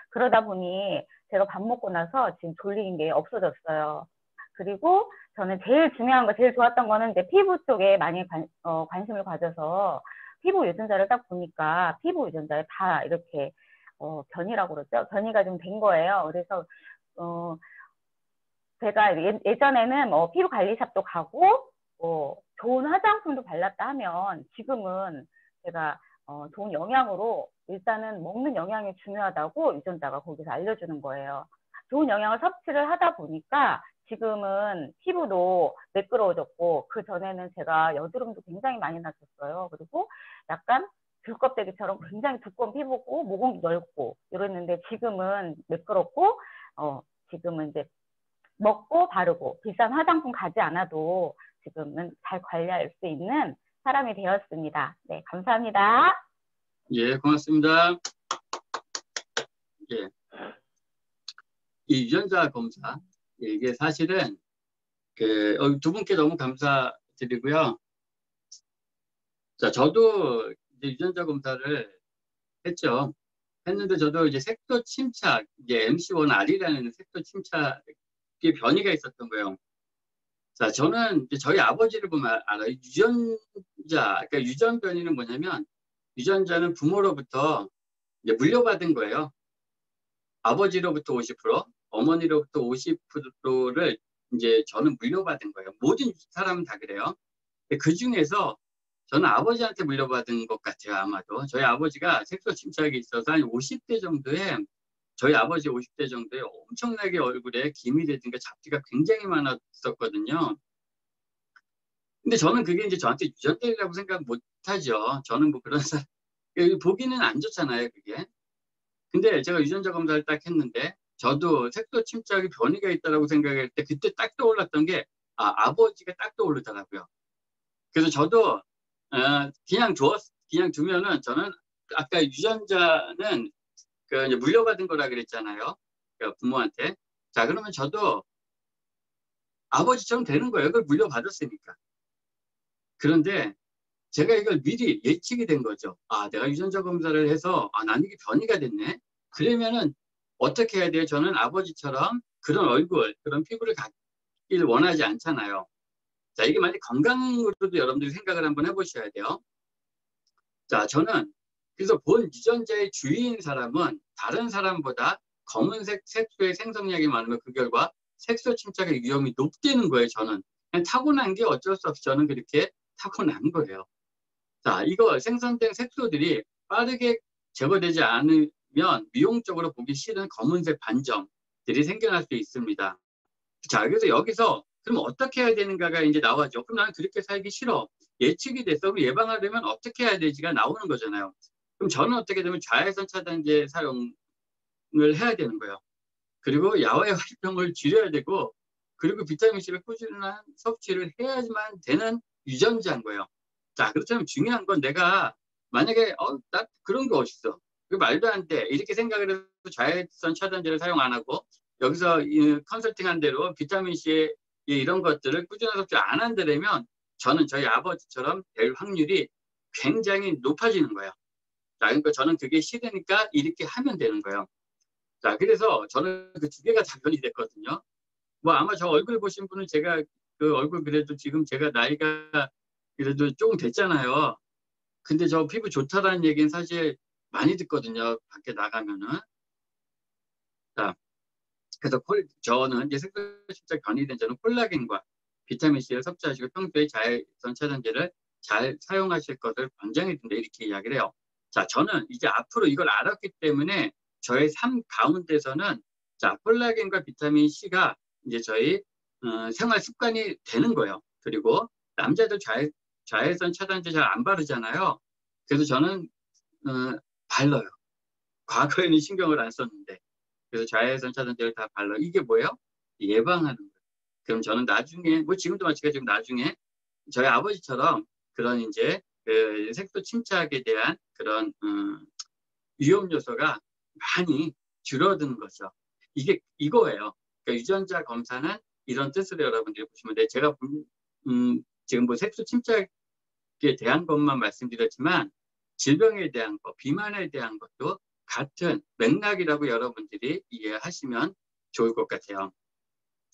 그러다 보니 제가 밥 먹고 나서 지금 졸린 게 없어졌어요. 그리고 저는 제일 중요한 거, 제일 좋았던 거는 이제 피부 쪽에 많이 관심을 가져서 피부 유전자를 딱 보니까 피부 유전자에 다 이렇게 변이라고 그러죠. 변이가 좀 된 거예요. 그래서 제가 예전에는 피부 관리샵도 가고 좋은 화장품도 발랐다 하면 지금은 제가 좋은 영양으로 일단은 먹는 영양이 중요하다고 유전자가 거기서 알려주는 거예요. 좋은 영양을 섭취를 하다 보니까 지금은 피부도 매끄러워졌고 그 전에는 제가 여드름도 굉장히 많이 났었어요. 그리고 약간 귤껍데기처럼 굉장히 두꺼운 피부고 모공도 넓고 이랬는데 지금은 매끄럽고 지금은 이제 먹고 바르고 비싼 화장품 가지 않아도 지금은 잘 관리할 수 있는 사람이 되었습니다. 네, 감사합니다. 예, 고맙습니다. 예. 이 유전자 검사, 이게 사실은 두 분께 너무 감사드리고요. 자, 저도 이제 유전자 검사를 했죠. 했는데 저도 이제 색소 침착, 이제 MC1R이라는 색소 침착의 변이가 있었던 거예요. 자, 저는 이제 저희 아버지를 보면 알아요. 그러니까 유전 변이는 뭐냐면 유전자는 부모로부터 이제 물려받은 거예요. 아버지로부터 50%, 어머니로부터 50%를 이제 저는 물려받은 거예요. 모든 사람은 다 그래요. 그 중에서 저는 아버지한테 물려받은 것 같아요, 아마도. 저희 아버지가 색소 침착이 있어서 한 50대 정도에, 저희 아버지 50대 정도에 엄청나게 얼굴에 기미라든가 잡티가 굉장히 많았었거든요. 근데 저는 그게 이제 저한테 유전자라고 생각 못 하죠. 저는 뭐 그런 사람, 보기는 안 좋잖아요, 그게. 근데 제가 유전자 검사를 딱 했는데, 저도 색소 침착이 변이가 있다라고 생각할 때, 그때 딱 떠올랐던 게, 아버지가 딱 떠오르더라고요. 그래서 저도, 그냥 두면은, 저는 아까 유전자는 그 이제 물려받은 거라 그랬잖아요. 그 부모한테. 자, 그러면 저도 아버지처럼 되는 거예요. 그걸 물려받았으니까. 그런데 제가 이걸 미리 예측이 된 거죠. 내가 유전자 검사를 해서, 난 이게 변이가 됐네. 그러면은 어떻게 해야 돼요? 저는 아버지처럼 그런 얼굴, 그런 피부를 갖기를 원하지 않잖아요. 자, 이게 만약 건강으로도 여러분들이 생각을 한번 해보셔야 돼요. 자, 저는 그래서 본 유전자의 주위인 사람은 다른 사람보다 검은색 색소의 생성량이 많으면 그 결과 색소 침착의 위험이 높다는 거예요, 저는. 그냥 타고난 게 어쩔 수 없이 저는 그렇게 타고난 거예요. 자, 이거 생성된 색소들이 빠르게 제거되지 않으면 미용적으로 보기 싫은 검은색 반점들이 생겨날 수 있습니다. 자, 그래서 여기서 그럼 어떻게 해야 되는가가 이제 나와죠. 그럼 나는 그렇게 살기 싫어. 예측이 됐어. 그럼 예방하려면 어떻게 해야 되지가 나오는 거잖아요. 그럼 저는 어떻게 되면 자외선 차단제 사용을 해야 되는 거예요. 그리고 야외 활동을 줄여야 되고, 그리고 비타민C를 꾸준한 섭취를 해야지만 되는 유전자인 거예요. 자, 그렇다면 중요한 건 내가 만약에 나 그런 거 어딨어. 그 말도 안 돼. 이렇게 생각을 해서 자외선 차단제를 사용 안 하고 여기서 컨설팅한 대로 비타민C의 이런 것들을 꾸준한 섭취 안 한다면 저는 저희 아버지처럼 될 확률이 굉장히 높아지는 거예요. 자, 그러니까 저는 그게 싫으니까 이렇게 하면 되는 거예요. 자, 그래서 저는 그 두 개가 답변이 됐거든요. 뭐 아마 저 얼굴 보신 분은 제가 그 얼굴 그래도 지금 제가 나이가 그래도 조금 됐잖아요. 근데 저 피부 좋다라는 얘기는 사실 많이 듣거든요. 밖에 나가면은. 자, 그래서 저는 이제 색소 침착 변이된 저는 콜라겐과 비타민C를 섭취하시고 평소에 자외선 차단제를 잘 사용하실 것을 권장해 준다 이렇게 이야기를 해요. 자, 저는 이제 앞으로 이걸 알았기 때문에 저의 삶 가운데서는 자, 콜라겐과 비타민C가 이제 저희 생활 습관이 되는 거예요. 그리고 남자들 자외선 차단제 잘 안 바르잖아요. 그래서 저는 발라요. 과거에는 신경을 안 썼는데. 그래서 자외선 차단제를 다 발라. 이게 뭐예요? 예방하는 거예요. 그럼 저는 나중에, 뭐 지금도 마찬가지고 나중에 저희 아버지처럼 그런 이제 그 색소 침착에 대한 그런 위험 요소가 많이 줄어드는 거죠. 이게 이거예요. 그러니까 유전자 검사는 이런 뜻으로 여러분들이 보시면 돼요. 제가 지금 뭐 색소 침착에 대한 것만 말씀드렸지만 질병에 대한 것, 비만에 대한 것도 같은 맥락이라고 여러분들이 이해하시면 좋을 것 같아요.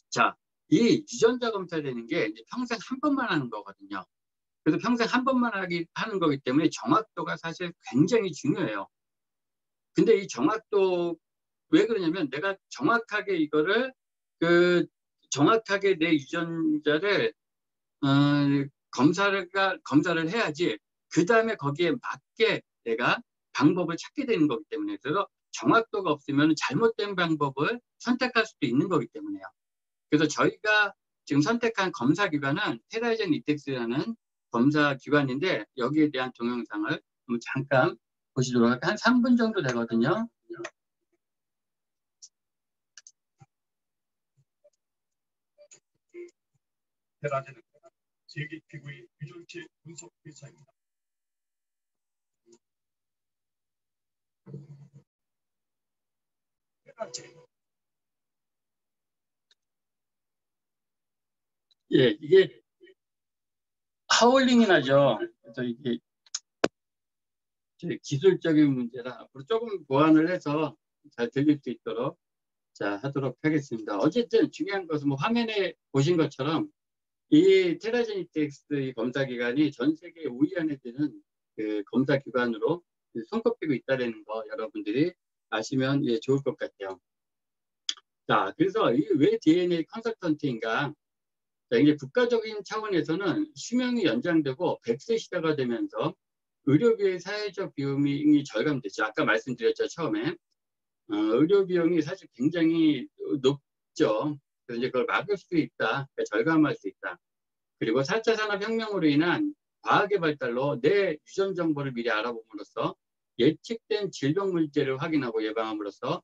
자, 이 유전자 검사되는 게 이제 평생 한 번만 하는 거거든요. 그래서 평생 한 번만 하는 거기 때문에 정확도가 사실 굉장히 중요해요. 근데 이 정확도 왜 그러냐면 내가 정확하게 이거를 정확하게 내 유전자를 어, 검사를 해야지 그 다음에 거기에 맞게 내가 방법을 찾게 되는 거기 때문에 그래서 정확도가 없으면 잘못된 방법을 선택할 수도 있는 거기 때문에요. 그래서 저희가 지금 선택한 검사 기관은 테라젠 이텍스라는 검사 기관인데 여기에 대한 동영상을 잠깐 보시도록 할게요. 한 3분 정도 되거든요. 테라젠은 세계 최고의 유전체 분석 회사입니다. 테라젠. 예, 이게 하울링이 나죠. 그래서 이게 기술적인 문제라 앞으로 조금 보완을 해서 잘 들릴 수 있도록 하도록 하겠습니다. 어쨌든 중요한 것은 뭐 화면에 보신 것처럼 이 테라제니틱스 검사 기관이 전 세계 5위 안에 드는 그 검사 기관으로 손꼽히고 있다는 거 여러분들이 아시면 좋을 것 같아요. 자, 그래서 왜 DNA 컨설턴트인가? 자, 이제 국가적인 차원에서는 수명이 연장되고 100세 시대가 되면서 의료비의 사회적 비용이 절감되죠. 아까 말씀드렸죠, 처음에. 의료 비용이 사실 굉장히 높죠. 그래서 이제 그걸 막을 수 있다, 그러니까 절감할 수 있다. 그리고 4차 산업혁명으로 인한 과학의 발달로 내 유전 정보를 미리 알아봄으로써 예측된 질병 문제를 확인하고 예방함으로써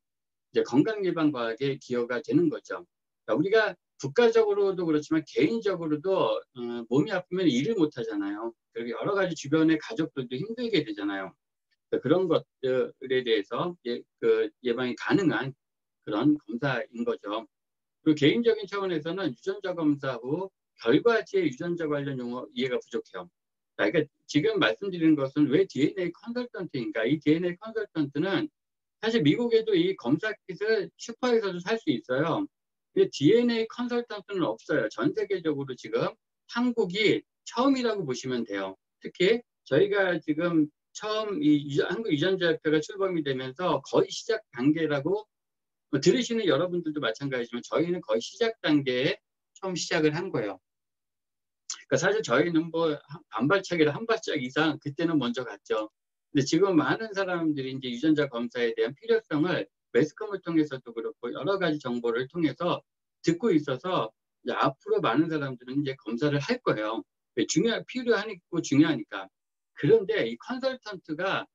이제 건강 예방 과학에 기여가 되는 거죠. 그러니까 우리가 국가적으로도 그렇지만 개인적으로도 몸이 아프면 일을 못 하잖아요. 그리고 여러 가지 주변의 가족들도 힘들게 되잖아요. 그런 것들에 대해서 예방이 가능한 그런 검사인 거죠. 그리고 개인적인 차원에서는 유전자 검사 후 결과지의 유전자 관련 용어 이해가 부족해요. 그러니까 지금 말씀드리는 것은 왜 DNA 컨설턴트인가? 이 DNA 컨설턴트는 사실 미국에도 이 검사 킷을 슈퍼에서도 살 수 있어요. 근데 DNA 컨설턴트는 없어요. 전 세계적으로 지금 한국이 처음이라고 보시면 돼요. 특히 저희가 지금 처음 한국 유전자협회가 출범이 되면서 거의 시작 단계라고 들으시는 여러분들도 마찬가지지만 저희는 거의 시작 단계에 처음 시작을 한 거예요. 그러니까 사실 저희는 뭐 반발차기를 한 발짝 이상 그때는 먼저 갔죠. 근데 지금 많은 사람들이 이제 유전자 검사에 대한 필요성을 매스컴을 통해서도 그렇고 여러 가지 정보를 통해서 듣고 있어서 이제 앞으로 많은 사람들은 이제 검사를 할 거예요. 필요하니까 중요하니까. 그런데 이 컨설턴트가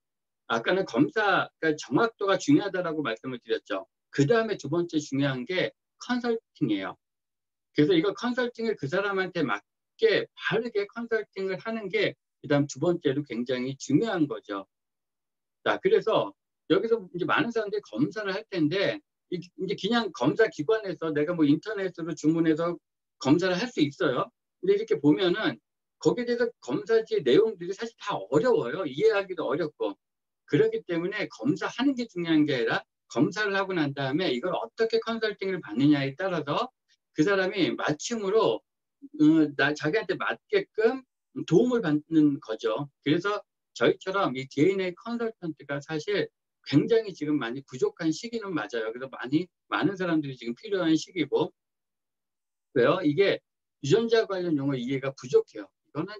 아까는 검사가 정확도가 중요하다라고 말씀을 드렸죠. 그 다음에 두 번째 중요한 게 컨설팅이에요. 그래서 이거 컨설팅을 그 사람한테 맞게 바르게 컨설팅을 하는 게 그다음 두 번째로 굉장히 중요한 거죠. 자, 그래서 여기서 이제 많은 사람들이 검사를 할 텐데 이제 그냥 검사 기관에서 내가 뭐 인터넷으로 주문해서 검사를 할 수 있어요. 근데 이렇게 보면은 거기에 대해서 검사지의 내용들이 사실 다 어려워요. 이해하기도 어렵고. 그렇기 때문에 검사하는 게 중요한 게 아니라 검사를 하고 난 다음에 이걸 어떻게 컨설팅을 받느냐에 따라서 그 사람이 맞춤으로 자기한테 맞게끔 도움을 받는 거죠. 그래서 저희처럼 이 DNA 컨설턴트가 사실 굉장히 지금 많이 부족한 시기는 맞아요. 그래서 많은 사람들이 지금 필요한 시기고, 왜요? 이게 유전자 관련 용어 이해가 부족해요. 이거는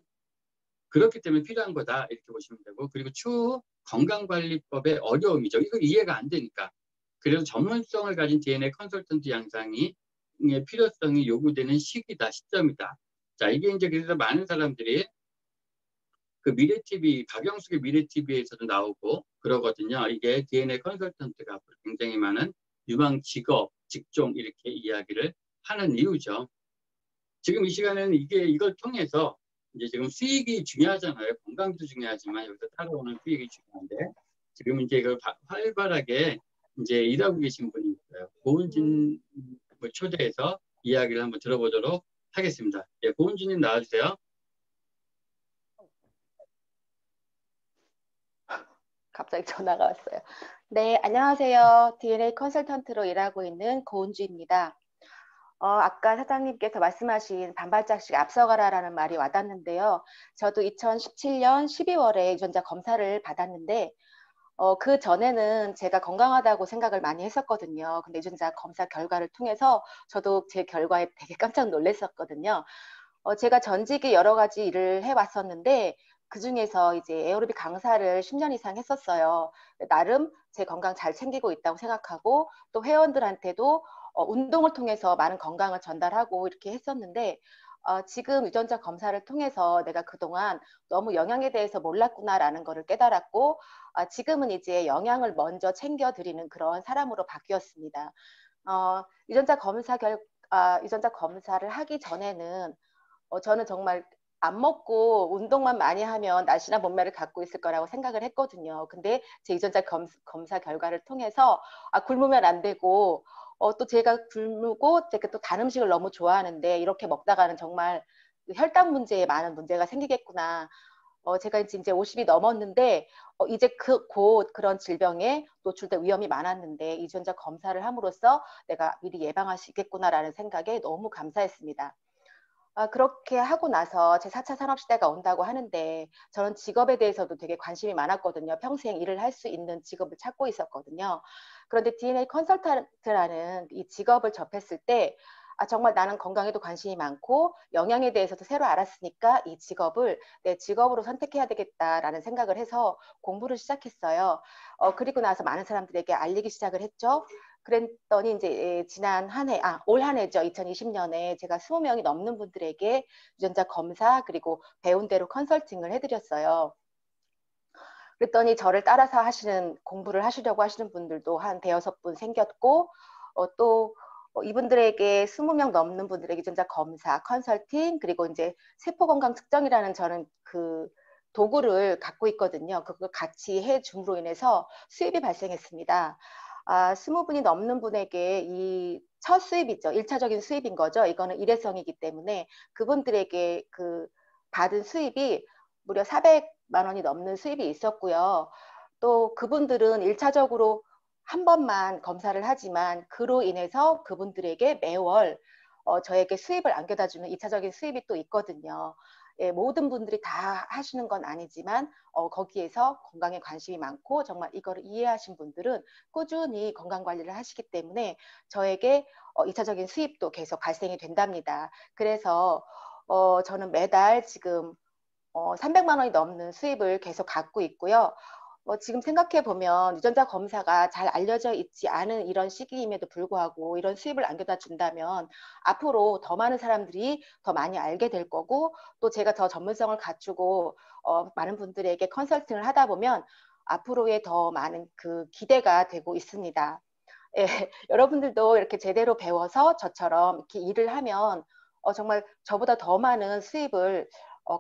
그렇기 때문에 필요한 거다 이렇게 보시면 되고, 그리고 추후 건강관리법의 어려움이죠. 이거 이해가 안 되니까. 그래서 전문성을 가진 DNA 컨설턴트 양상이 필요성이 요구되는 시점이다. 자, 이게 이제 그래서 많은 사람들이 그 미래TV, 박영숙의 미래TV에서도 나오고 그러거든요. 이게 DNA 컨설턴트가 굉장히 많은 유망 직업, 직종 이렇게 이야기를 하는 이유죠. 지금 이 시간에는 이걸 통해서 이제 지금 수익이 중요하잖아요. 건강도 중요하지만 여기서 따라오는 수익이 중요한데 지금 이제 이걸 활발하게 이제 일하고 계신 분이 있어요. 고은진 초대해서 이야기를 한번 들어보도록 하겠습니다. 예, 고은진님 나와주세요. 갑자기 전화가 왔어요. 네, 안녕하세요. DNA 컨설턴트로 일하고 있는 고은주입니다. 아까 사장님께서 말씀하신 반발짝씩 앞서가라라는 말이 와닿는데요. 저도 2017년 12월에 유전자 검사를 받았는데 그 전에는 제가 건강하다고 생각을 많이 했었거든요. 근데 유전자 검사 결과를 통해서 저도 제 결과에 되게 깜짝 놀랐었거든요. 제가 전직에 여러 가지 일을 해왔었는데 그중에서 이제 에어로빅 강사를 10년 이상 했었어요. 나름 제 건강 잘 챙기고 있다고 생각하고 또 회원들한테도 운동을 통해서 많은 건강을 전달하고 이렇게 했었는데 지금 유전자 검사를 통해서 내가 그동안 너무 영양에 대해서 몰랐구나라는 거를 깨달았고 지금은 이제 영양을 먼저 챙겨드리는 그런 사람으로 바뀌었습니다. 유전자 유전자 검사를 하기 전에는 저는 정말 안 먹고 운동만 많이 하면 날씬한 몸매를 갖고 있을 거라고 생각을 했거든요. 근데 제 유전자 검사 결과를 통해서 굶으면 안 되고 또 제가 굶고 제가 또 단 음식을 너무 좋아하는데 이렇게 먹다가는 정말 혈당 문제에 많은 문제가 생기겠구나. 제가 이제 50이 넘었는데 이제 곧 그런 질병에 노출될 위험이 많았는데 유전자 검사를 함으로써 내가 미리 예방할 수 있겠구나라는 생각에 너무 감사했습니다. 그렇게 하고 나서 제 4차 산업시대가 온다고 하는데 저는 직업에 대해서도 되게 관심이 많았거든요. 평생 일을 할 수 있는 직업을 찾고 있었거든요. 그런데 DNA 컨설턴트라는 이 직업을 접했을 때 정말 나는 건강에도 관심이 많고 영양에 대해서도 새로 알았으니까 이 직업을 내 직업으로 선택해야 되겠다라는 생각을 해서 공부를 시작했어요. 그리고 나서 많은 사람들에게 알리기 시작을 했죠. 그랬더니 이제 지난 한 해, 올 한 해죠. 2020년에 제가 20명이 넘는 분들에게 유전자 검사 그리고 배운 대로 컨설팅을 해드렸어요. 그랬더니 저를 따라서 공부를 하시려고 하시는 분들도 한 대여섯 분 생겼고, 또 이분들에게 20명 넘는 분들에게 유전자 검사, 컨설팅, 그리고 이제 세포 건강 측정이라는 저는 그 도구를 갖고 있거든요. 그걸 같이 해줌으로 인해서 수입이 발생했습니다. 20분이 넘는 분에게 이 첫 수입이죠. 1차적인 수입인 거죠. 이거는 일회성이기 때문에 그분들에게 그 받은 수입이 무려 400만 원이 넘는 수입이 있었고요. 또 그분들은 1차적으로 한 번만 검사를 하지만 그로 인해서 그분들에게 매월 저에게 수입을 안겨다 주는 2차적인 수입이 또 있거든요. 예, 모든 분들이 다 하시는 건 아니지만 거기에서 건강에 관심이 많고 정말 이거를 이해하신 분들은 꾸준히 건강 관리를 하시기 때문에 저에게 2차적인 수입도 계속 발생이 된답니다. 그래서 저는 매달 지금 300만 원이 넘는 수입을 계속 갖고 있고요. 지금 생각해 보면 유전자 검사가 잘 알려져 있지 않은 이런 시기임에도 불구하고 이런 수입을 안겨다 준다면 앞으로 더 많은 사람들이 더 많이 알게 될 거고, 또 제가 더 전문성을 갖추고 많은 분들에게 컨설팅을 하다 보면 앞으로의 더 많은 그 기대가 되고 있습니다. 예, 여러분들도 이렇게 제대로 배워서 저처럼 이렇게 일을 하면 정말 저보다 더 많은 수입을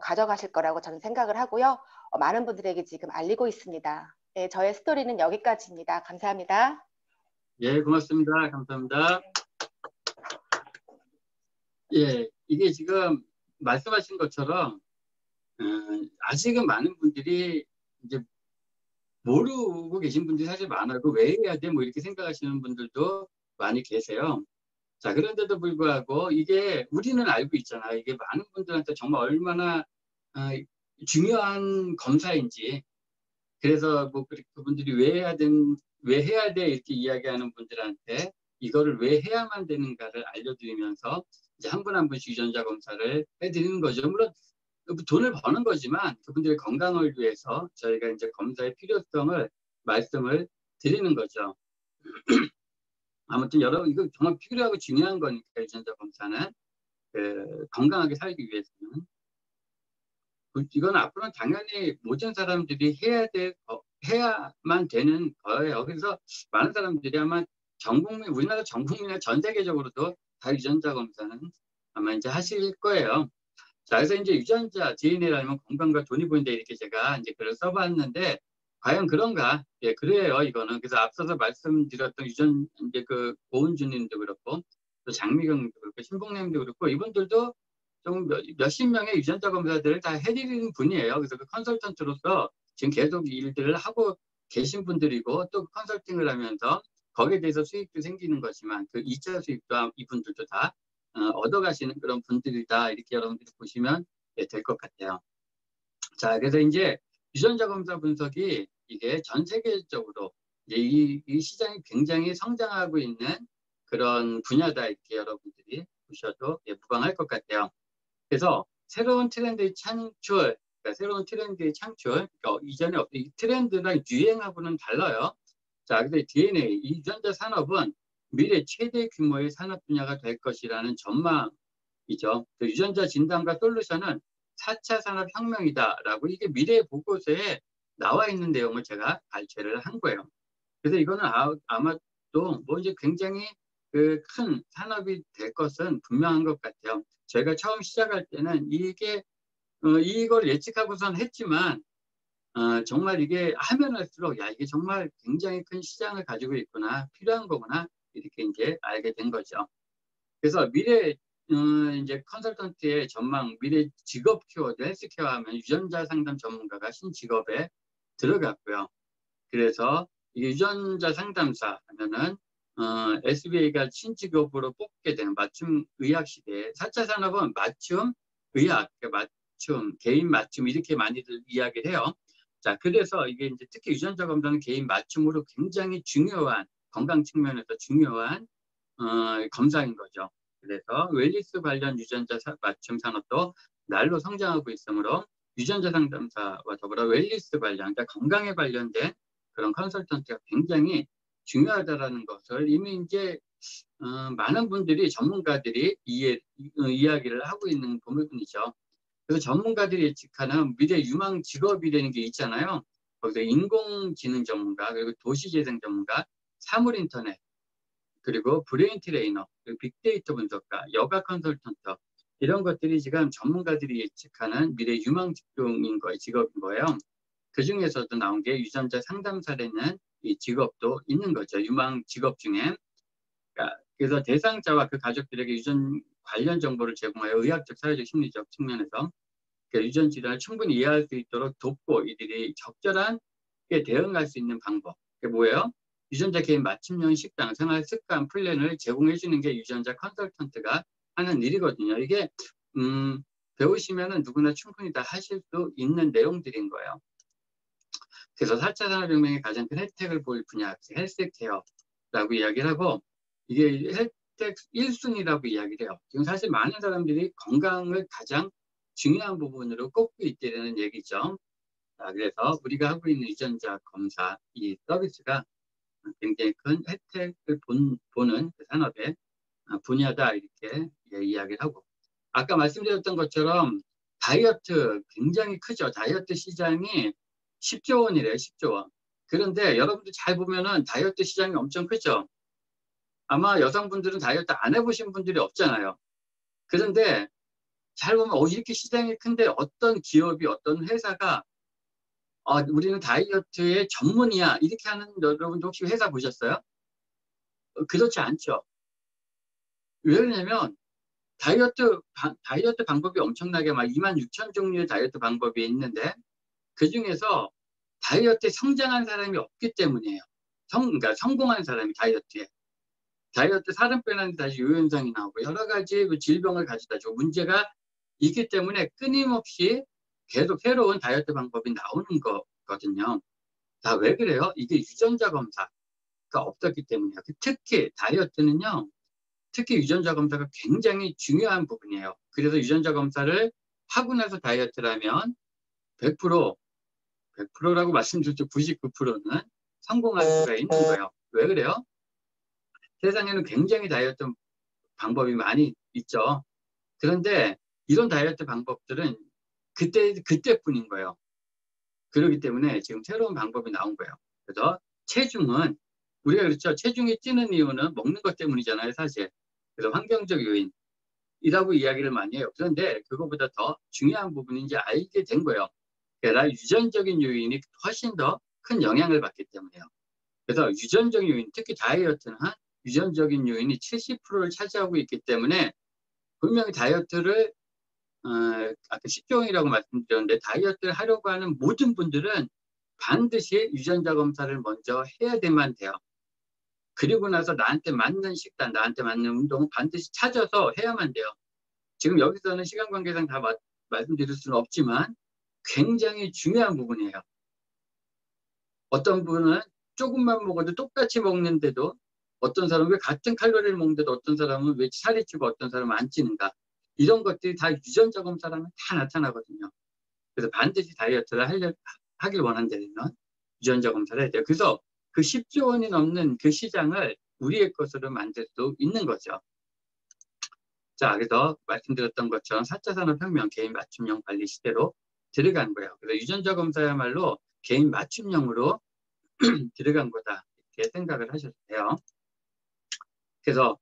가져가실 거라고 저는 생각을 하고요. 많은 분들에게 지금 알리고 있습니다. 예, 저의 스토리는 여기까지입니다. 감사합니다. 예, 고맙습니다. 감사합니다. 예, 이게 지금 말씀하신 것처럼 아직은 많은 분들이 이제 모르고 계신 분들이 사실 많아요. 왜 해야 돼? 뭐 이렇게 생각하시는 분들도 많이 계세요. 자, 그런데도 불구하고 이게 우리는 알고 있잖아. 이게 많은 분들한테 정말 얼마나 중요한 검사인지. 그래서 뭐 그분들이 왜 해야 돼 이렇게 이야기하는 분들한테 이거를 왜 해야만 되는가를 알려드리면서 이제 한 분 한 분씩 유전자 검사를 해드리는 거죠. 물론 돈을 버는 거지만 그분들의 건강을 위해서 저희가 이제 검사의 필요성을 말씀을 드리는 거죠. 아무튼 여러분 이거 정말 필요하고 중요한 거니까 유전자 검사는 건강하게 살기 위해서는 이건 앞으로는 당연히 모든 사람들이 해야만 되는 거예요. 그래서 많은 사람들이 아마 우리나라 전 국민이나 전 세계적으로도 다 유전자 검사는 아마 이제 하실 거예요. 자, 그래서 이제 유전자 DNA라면 건강과 돈이 보인다 이렇게 제가 이제 글을 써봤는데 과연 그런가? 예, 그래요, 이거는. 그래서 앞서서 말씀드렸던 이제 그 고은주님도 그렇고 또 장미경님도 그렇고 신봉님도 그렇고 이분들도 좀 몇십 명의 유전자 검사들을 다 해드리는 분이에요. 그래서 그 컨설턴트로서 지금 계속 일들을 하고 계신 분들이고 또 컨설팅을 하면서 거기에 대해서 수익도 생기는 거지만 그 2차 수익도 이분들도 다 얻어가시는 그런 분들이다. 이렇게 여러분들이 보시면 될 것 같아요. 자, 그래서 이제 유전자 검사 분석이 이게 전 세계적으로 이제 이 시장이 굉장히 성장하고 있는 그런 분야다. 이렇게 여러분들이 보셔도 무방할 것 같아요. 그래서 새로운 트렌드의 창출, 그러니까 이전에 없던 이 트렌드랑 유행하고는 달라요. 자, 근데 DNA, 이 유전자 산업은 미래 최대 규모의 산업 분야가 될 것이라는 전망이죠. 그 유전자 진단과 솔루션은 4차 산업혁명이다라고 이게 미래 보고서에 나와 있는 내용을 제가 발췌를 한 거예요. 그래서 이거는 아마도 뭐 이제 굉장히 그 큰 산업이 될 것은 분명한 것 같아요. 제가 처음 시작할 때는 이걸 예측하고선 했지만 정말 이게 하면 할수록 이게 정말 굉장히 큰 시장을 가지고 있구나, 필요한 거구나 이렇게 이제 알게 된 거죠. 그래서 미래 이제 컨설턴트의 전망, 미래 직업 키워드, 헬스케어 하면 유전자 상담 전문가가 신직업에 들어갔고요. 그래서 이게 유전자 상담사 하면은 SBA가 신직업으로 뽑게 되는 맞춤 의학 시대에 4차 산업은 맞춤 의학, 맞춤, 개인 맞춤 이렇게 많이들 이야기를 해요. 자, 그래서 이게 이제 특히 유전자 검사는 개인 맞춤으로 굉장히 중요한 건강 측면에서 중요한 검사인 거죠. 그래서 웰니스 관련 유전자 맞춤 산업도 날로 성장하고 있으므로 유전자 상담사와 더불어 웰니스 관련, 그러니까 건강에 관련된 그런 컨설턴트가 굉장히 중요하다라는 것을 이미 이제 많은 분들이 전문가들이 이야기를 하고 있는 부분이죠. 그래서 전문가들이 예측하는 미래 유망 직업이라는 게 있잖아요. 거기서 인공지능 전문가, 그리고 도시재생 전문가, 사물인터넷, 그리고 브레인 트레이너, 그리고 빅데이터 분석가, 여가 컨설턴트 이런 것들이 지금 전문가들이 예측하는 미래 유망 직업인 거예요. 그 중에서도 나온 게 유전자 상담사라는 이 직업도 있는 거죠. 유망 직업 중에. 그래서 대상자와 그 가족들에게 유전 관련 정보를 제공하여 의학적, 사회적, 심리적 측면에서 유전 질환을 충분히 이해할 수 있도록 돕고 이들이 적절하게 대응할 수 있는 방법. 그게 뭐예요? 유전자 개인 맞춤형 식단, 생활 습관 플랜을 제공해 주는 게 유전자 컨설턴트가 하는 일이거든요. 이게 배우시면은 누구나 충분히 다 하실 수 있는 내용들인 거예요. 그래서 4차 산업혁명의 가장 큰 혜택을 볼 분야, 헬스케어라고 이야기를 하고, 이게 혜택 1순위라고 이야기를 해요. 지금 사실 많은 사람들이 건강을 가장 중요한 부분으로 꼽고 있다는 얘기죠. 자, 그래서 우리가 하고 있는 유전자 검사 이 서비스가 굉장히 큰 혜택을 보는 그 산업의 분야다 이렇게 이야기를 하고, 아까 말씀드렸던 것처럼 다이어트 굉장히 크죠. 다이어트 시장이 10조 원이래요. 10조 원. 그런데 여러분들 잘 보면은 다이어트 시장이 엄청 크죠. 아마 여성분들은 다이어트 안 해보신 분들이 없잖아요. 그런데 잘 보면 이렇게 시장이 큰데 어떤 기업이 어떤 회사가 우리는 다이어트의 전문이야 이렇게 하는 여러분도 혹시 회사 보셨어요? 그렇지 않죠. 왜 그러냐면 다이어트 방법이 엄청나게 막 26,000 종류의 다이어트 방법이 있는데 그 중에서 다이어트에 성장한 사람이 없기 때문이에요. 그러니까 성공한 사람이 다이어트 살은 빼는데 다시 요현상이 나오고 여러 가지 질병을 가져다 주고 문제가 있기 때문에 끊임없이 계속 새로운 다이어트 방법이 나오는 거거든요. 자, 왜 그래요? 이게 유전자 검사가 없었기 때문이에요. 특히 다이어트는요. 특히 유전자 검사가 굉장히 중요한 부분이에요. 그래서 유전자 검사를 하고 나서 다이어트를 하면 100%라고 말씀드렸죠. 99%는 성공할 수가 있는 거예요. 왜 그래요? 세상에는 굉장히 다이어트 방법이 많이 있죠. 그런데 이런 다이어트 방법들은 그때뿐인 거예요. 그렇기 때문에 지금 새로운 방법이 나온 거예요. 그래서 체중은 우리가 그렇죠. 체중이 찌는 이유는 먹는 것 때문이잖아요, 사실. 그래서 환경적 요인이라고 이야기를 많이 해요. 그런데 그거보다 더 중요한 부분인지 알게 된 거예요. 그러니까 유전적인 요인이 훨씬 더 큰 영향을 받기 때문에요. 그래서 유전적인 요인, 특히 다이어트는 유전적인 요인이 70%를 차지하고 있기 때문에 분명히 다이어트를 아까 10조 원이라고 말씀드렸는데 다이어트를 하려고 하는 모든 분들은 반드시 유전자 검사를 먼저 해야 돼요. 그리고 나서 나한테 맞는 식단, 나한테 맞는 운동은 반드시 찾아서 해야만 돼요. 지금 여기서는 시간 관계상 다 말씀드릴 수는 없지만 굉장히 중요한 부분이에요. 어떤 분은 조금만 먹어도 똑같이 먹는데도 어떤 사람은 왜 같은 칼로리를 먹는데도 어떤 사람은 왜 살이 찌고 어떤 사람은 안 찌는가. 이런 것들이 다 유전자 검사라면 다 나타나거든요. 그래서 반드시 다이어트를 하길 원한다면 유전자 검사를 해야 돼요. 그래서 그 10조 원이 넘는 그 시장을 우리의 것으로 만들 수 있는 거죠. 자, 그래서 말씀드렸던 것처럼 4차 산업혁명 개인 맞춤형 관리 시대로 들어간 거예요. 그래서 유전자 검사야말로 개인 맞춤형으로 들어간 거다. 이렇게 생각을 하셔도 돼요. 그래서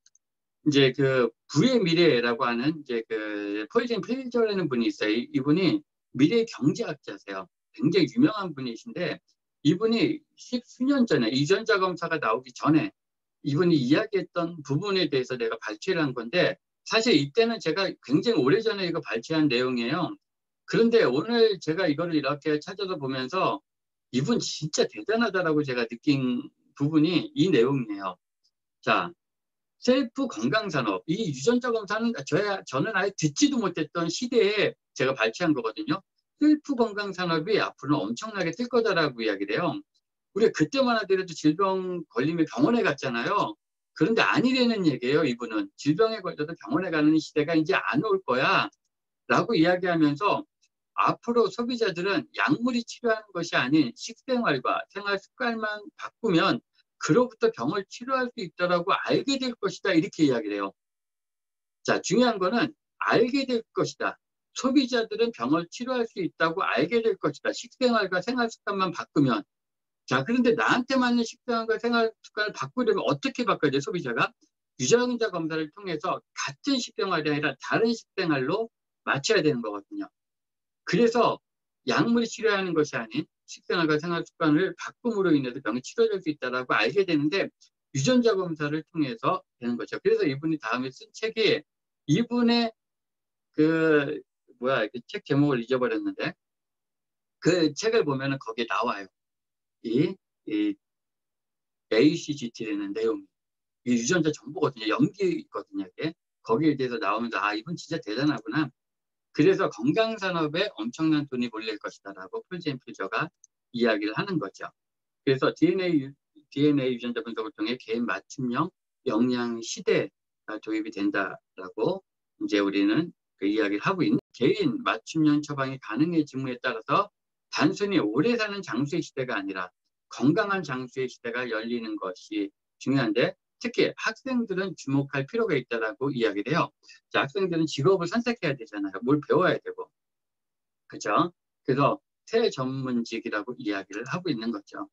이제 그 부의 미래라고 하는 이제 그 폴진 필저라는 분이 있어요. 이분이 미래 경제학자세요. 굉장히 유명한 분이신데 이분이 10수년 전에 유전자 검사가 나오기 전에 이분이 이야기했던 부분에 대해서 내가 발췌를 한 건데 사실 이때는 제가 굉장히 오래전에 이거 발췌한 내용이에요. 그런데 오늘 제가 이거를 이렇게 찾아서 보면서 이분 진짜 대단하다라고 제가 느낀 부분이 이 내용이에요. 자, 셀프 건강산업, 이 유전자 검사는 저는 아예 듣지도 못했던 시대에 제가 발췌한 거거든요. 셀프 건강산업이 앞으로는 엄청나게 뜰 거다라고 이야기를 해요. 우리가 그때만 하더라도 질병 걸리면 병원에 갔잖아요. 그런데 아니라는 얘기예요, 이분은. 질병에 걸려도 병원에 가는 시대가 이제 안 올 거야 라고 이야기하면서 앞으로 소비자들은 약물이 치료하는 것이 아닌 식생활과 생활 습관만 바꾸면 그로부터 병을 치료할 수 있다라고 알게 될 것이다. 이렇게 이야기를 해요. 자, 중요한 거는 알게 될 것이다. 소비자들은 병을 치료할 수 있다고 알게 될 것이다. 식생활과 생활 습관만 바꾸면. 자, 그런데 나한테 맞는 식생활과 생활 습관을 바꾸려면 어떻게 바꿔야 돼, 소비자가? 유전자 검사를 통해서 같은 식생활이 아니라 다른 식생활로 맞춰야 되는 거거든요. 그래서 약물이 치료하는 것이 아닌 식생활과 생활 습관을 바꿈으로 인해서 병이 치료될 수 있다고 알게 되는데 유전자 검사를 통해서 되는 거죠. 그래서 이분이 다음에 쓴 책이 이분의 책 제목을 잊어버렸는데 그 책을 보면은 거기에 나와요. 이 ACGT라는 내용이. 이 유전자 정보거든요. 염기거든요. 이게. 거기에 대해서 나오면서 이분 진짜 대단하구나. 그래서 건강산업에 엄청난 돈이 몰릴 것이다라고 폴 필저가 이야기를 하는 거죠. 그래서 DNA 유전자 분석을 통해 개인 맞춤형 영양 시대가 도입이 된다라고 이제 우리는 그 이야기를 하고 있는 개인 맞춤형 처방이 가능해짐에 따라서 단순히 오래 사는 장수의 시대가 아니라 건강한 장수의 시대가 열리는 것이 중요한데 특히 학생들은 주목할 필요가 있다라고 이야기를 해요. 자, 학생들은 직업을 선택해야 되잖아요. 뭘 배워야 되고. 그죠? 그래서 새전문직이라고 이야기를 하고 있는 거죠.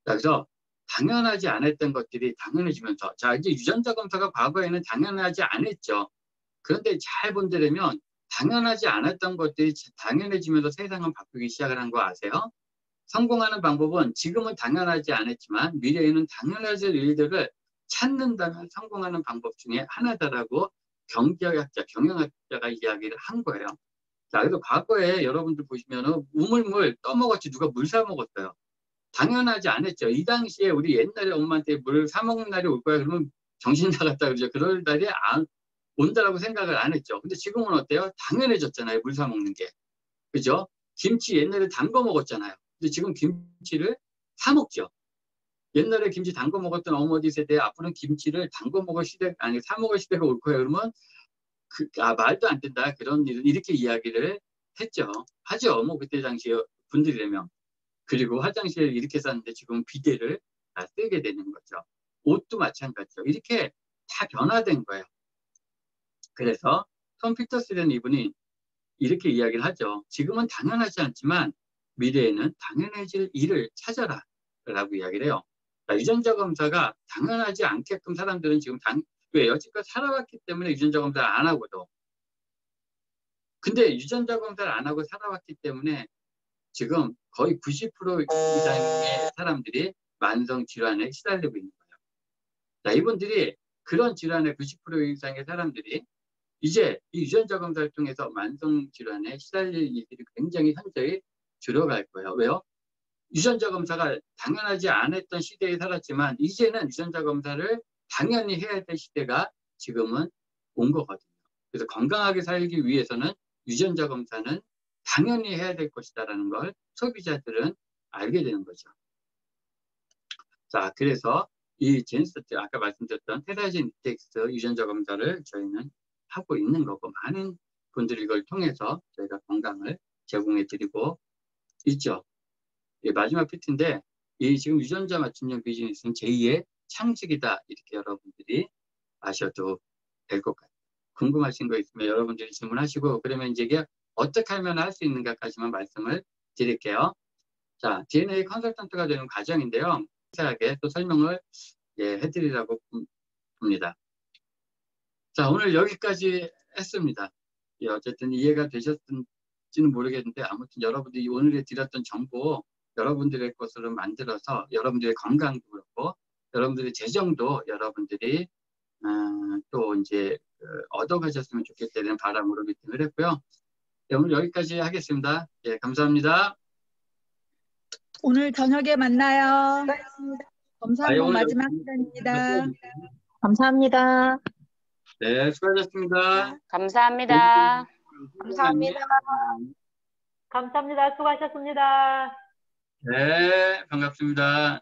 그래서 당연하지 않았던 것들이 당연해지면서 자, 이제 유전자 검사가 과거에는 당연하지 않았죠. 그런데 잘 본다면 당연하지 않았던 것들이 당연해지면서 세상은 바뀌기 시작을 한 거 아세요? 성공하는 방법은 지금은 당연하지 않았지만 미래에는 당연해질 일들을 찾는다면 성공하는 방법 중에 하나다라고 경제학자, 경영학자가 이야기를 한 거예요. 자, 그래서 과거에 여러분들 보시면은 우물물 떠먹었지 누가 물 사 먹었어요. 당연하지 않았죠. 이 당시에 우리 옛날에 엄마한테 물 사 먹는 날이 올 거야. 그러면 정신 나갔다 그러죠. 그럴 날이 온다라고 생각을 안 했죠. 근데 지금은 어때요? 당연해졌잖아요. 물 사 먹는 게. 그죠? 김치 옛날에 담궈 먹었잖아요. 근데 지금 김치를 사 먹죠. 옛날에 김치 담궈 먹었던 어머니 세대 앞으로는 김치를 담궈 먹을 시대 아니 사 먹을 시대가 올 거예요. 그러면 말도 안 된다. 그런 일을 이렇게 이야기를 했죠. 하죠. 뭐 그때 당시에 분들이라면. 그리고 화장실을 이렇게 쌌는데 지금 비데를 다 쓰게 되는 거죠. 옷도 마찬가지죠. 이렇게 다 변화된 거예요. 그래서 톰 피터스라는 이분이 이렇게 이야기를 하죠. 지금은 당연하지 않지만 미래에는 당연해질 일을 찾아라 라고 이야기를 해요. 유전자 검사가 당연하지 않게끔 사람들은 지금 왜 여지껏 살아왔기 때문에 유전자 검사를 안 하고도 근데 유전자 검사를 안 하고 살아왔기 때문에 지금 거의 90% 이상의 사람들이 만성 질환에 시달리고 있는 거예요. 자, 이분들이 그런 질환의 90% 이상의 사람들이 이제 이 유전자 검사를 통해서 만성 질환에 시달릴 일들이 굉장히 현저히 줄어갈 거예요. 왜요? 유전자 검사가 당연하지 않았던 시대에 살았지만 이제는 유전자 검사를 당연히 해야 될 시대가 지금은 온 거거든요. 그래서 건강하게 살기 위해서는 유전자 검사는 당연히 해야 될 것이다라는 걸 소비자들은 알게 되는 거죠. 자, 그래서 이 제니스트 아까 말씀드렸던 테라진 리텍스 유전자 검사를 저희는 하고 있는 거고 많은 분들이 이걸 통해서 저희가 건강을 제공해 드리고 있죠. 마지막 PT인데 이 지금 유전자 맞춤형 비즈니스는 제2의 창직이다 이렇게 여러분들이 아셔도 될 것 같아요. 궁금하신 거 있으면 여러분들이 질문하시고 그러면 이제 이게 어떻게 하면 할 수 있는가까지만 말씀을 드릴게요. 자, DNA 컨설턴트가 되는 과정인데요. 자세하게 또 설명을 해드리려고 봅니다. 자, 오늘 여기까지 했습니다. 어쨌든 이해가 되셨는지는 모르겠는데 아무튼 여러분들이 오늘에 드렸던 정보 여러분들의 것으로 만들어서 여러분들의 건강도 그렇고 여러분들의 재정도 여러분들이 또 이제 얻어가셨으면 좋겠다는 바람으로 미팅을 했고요. 오늘 여기까지 하겠습니다. 예, 감사합니다. 오늘 저녁에 만나요. 검사항목 마지막 시간입니다. 감사합니다. 네, 수고하셨습니다. 감사합니다. 감사합니다. 감사합니다. 수고하셨습니다. 네, 반갑습니다.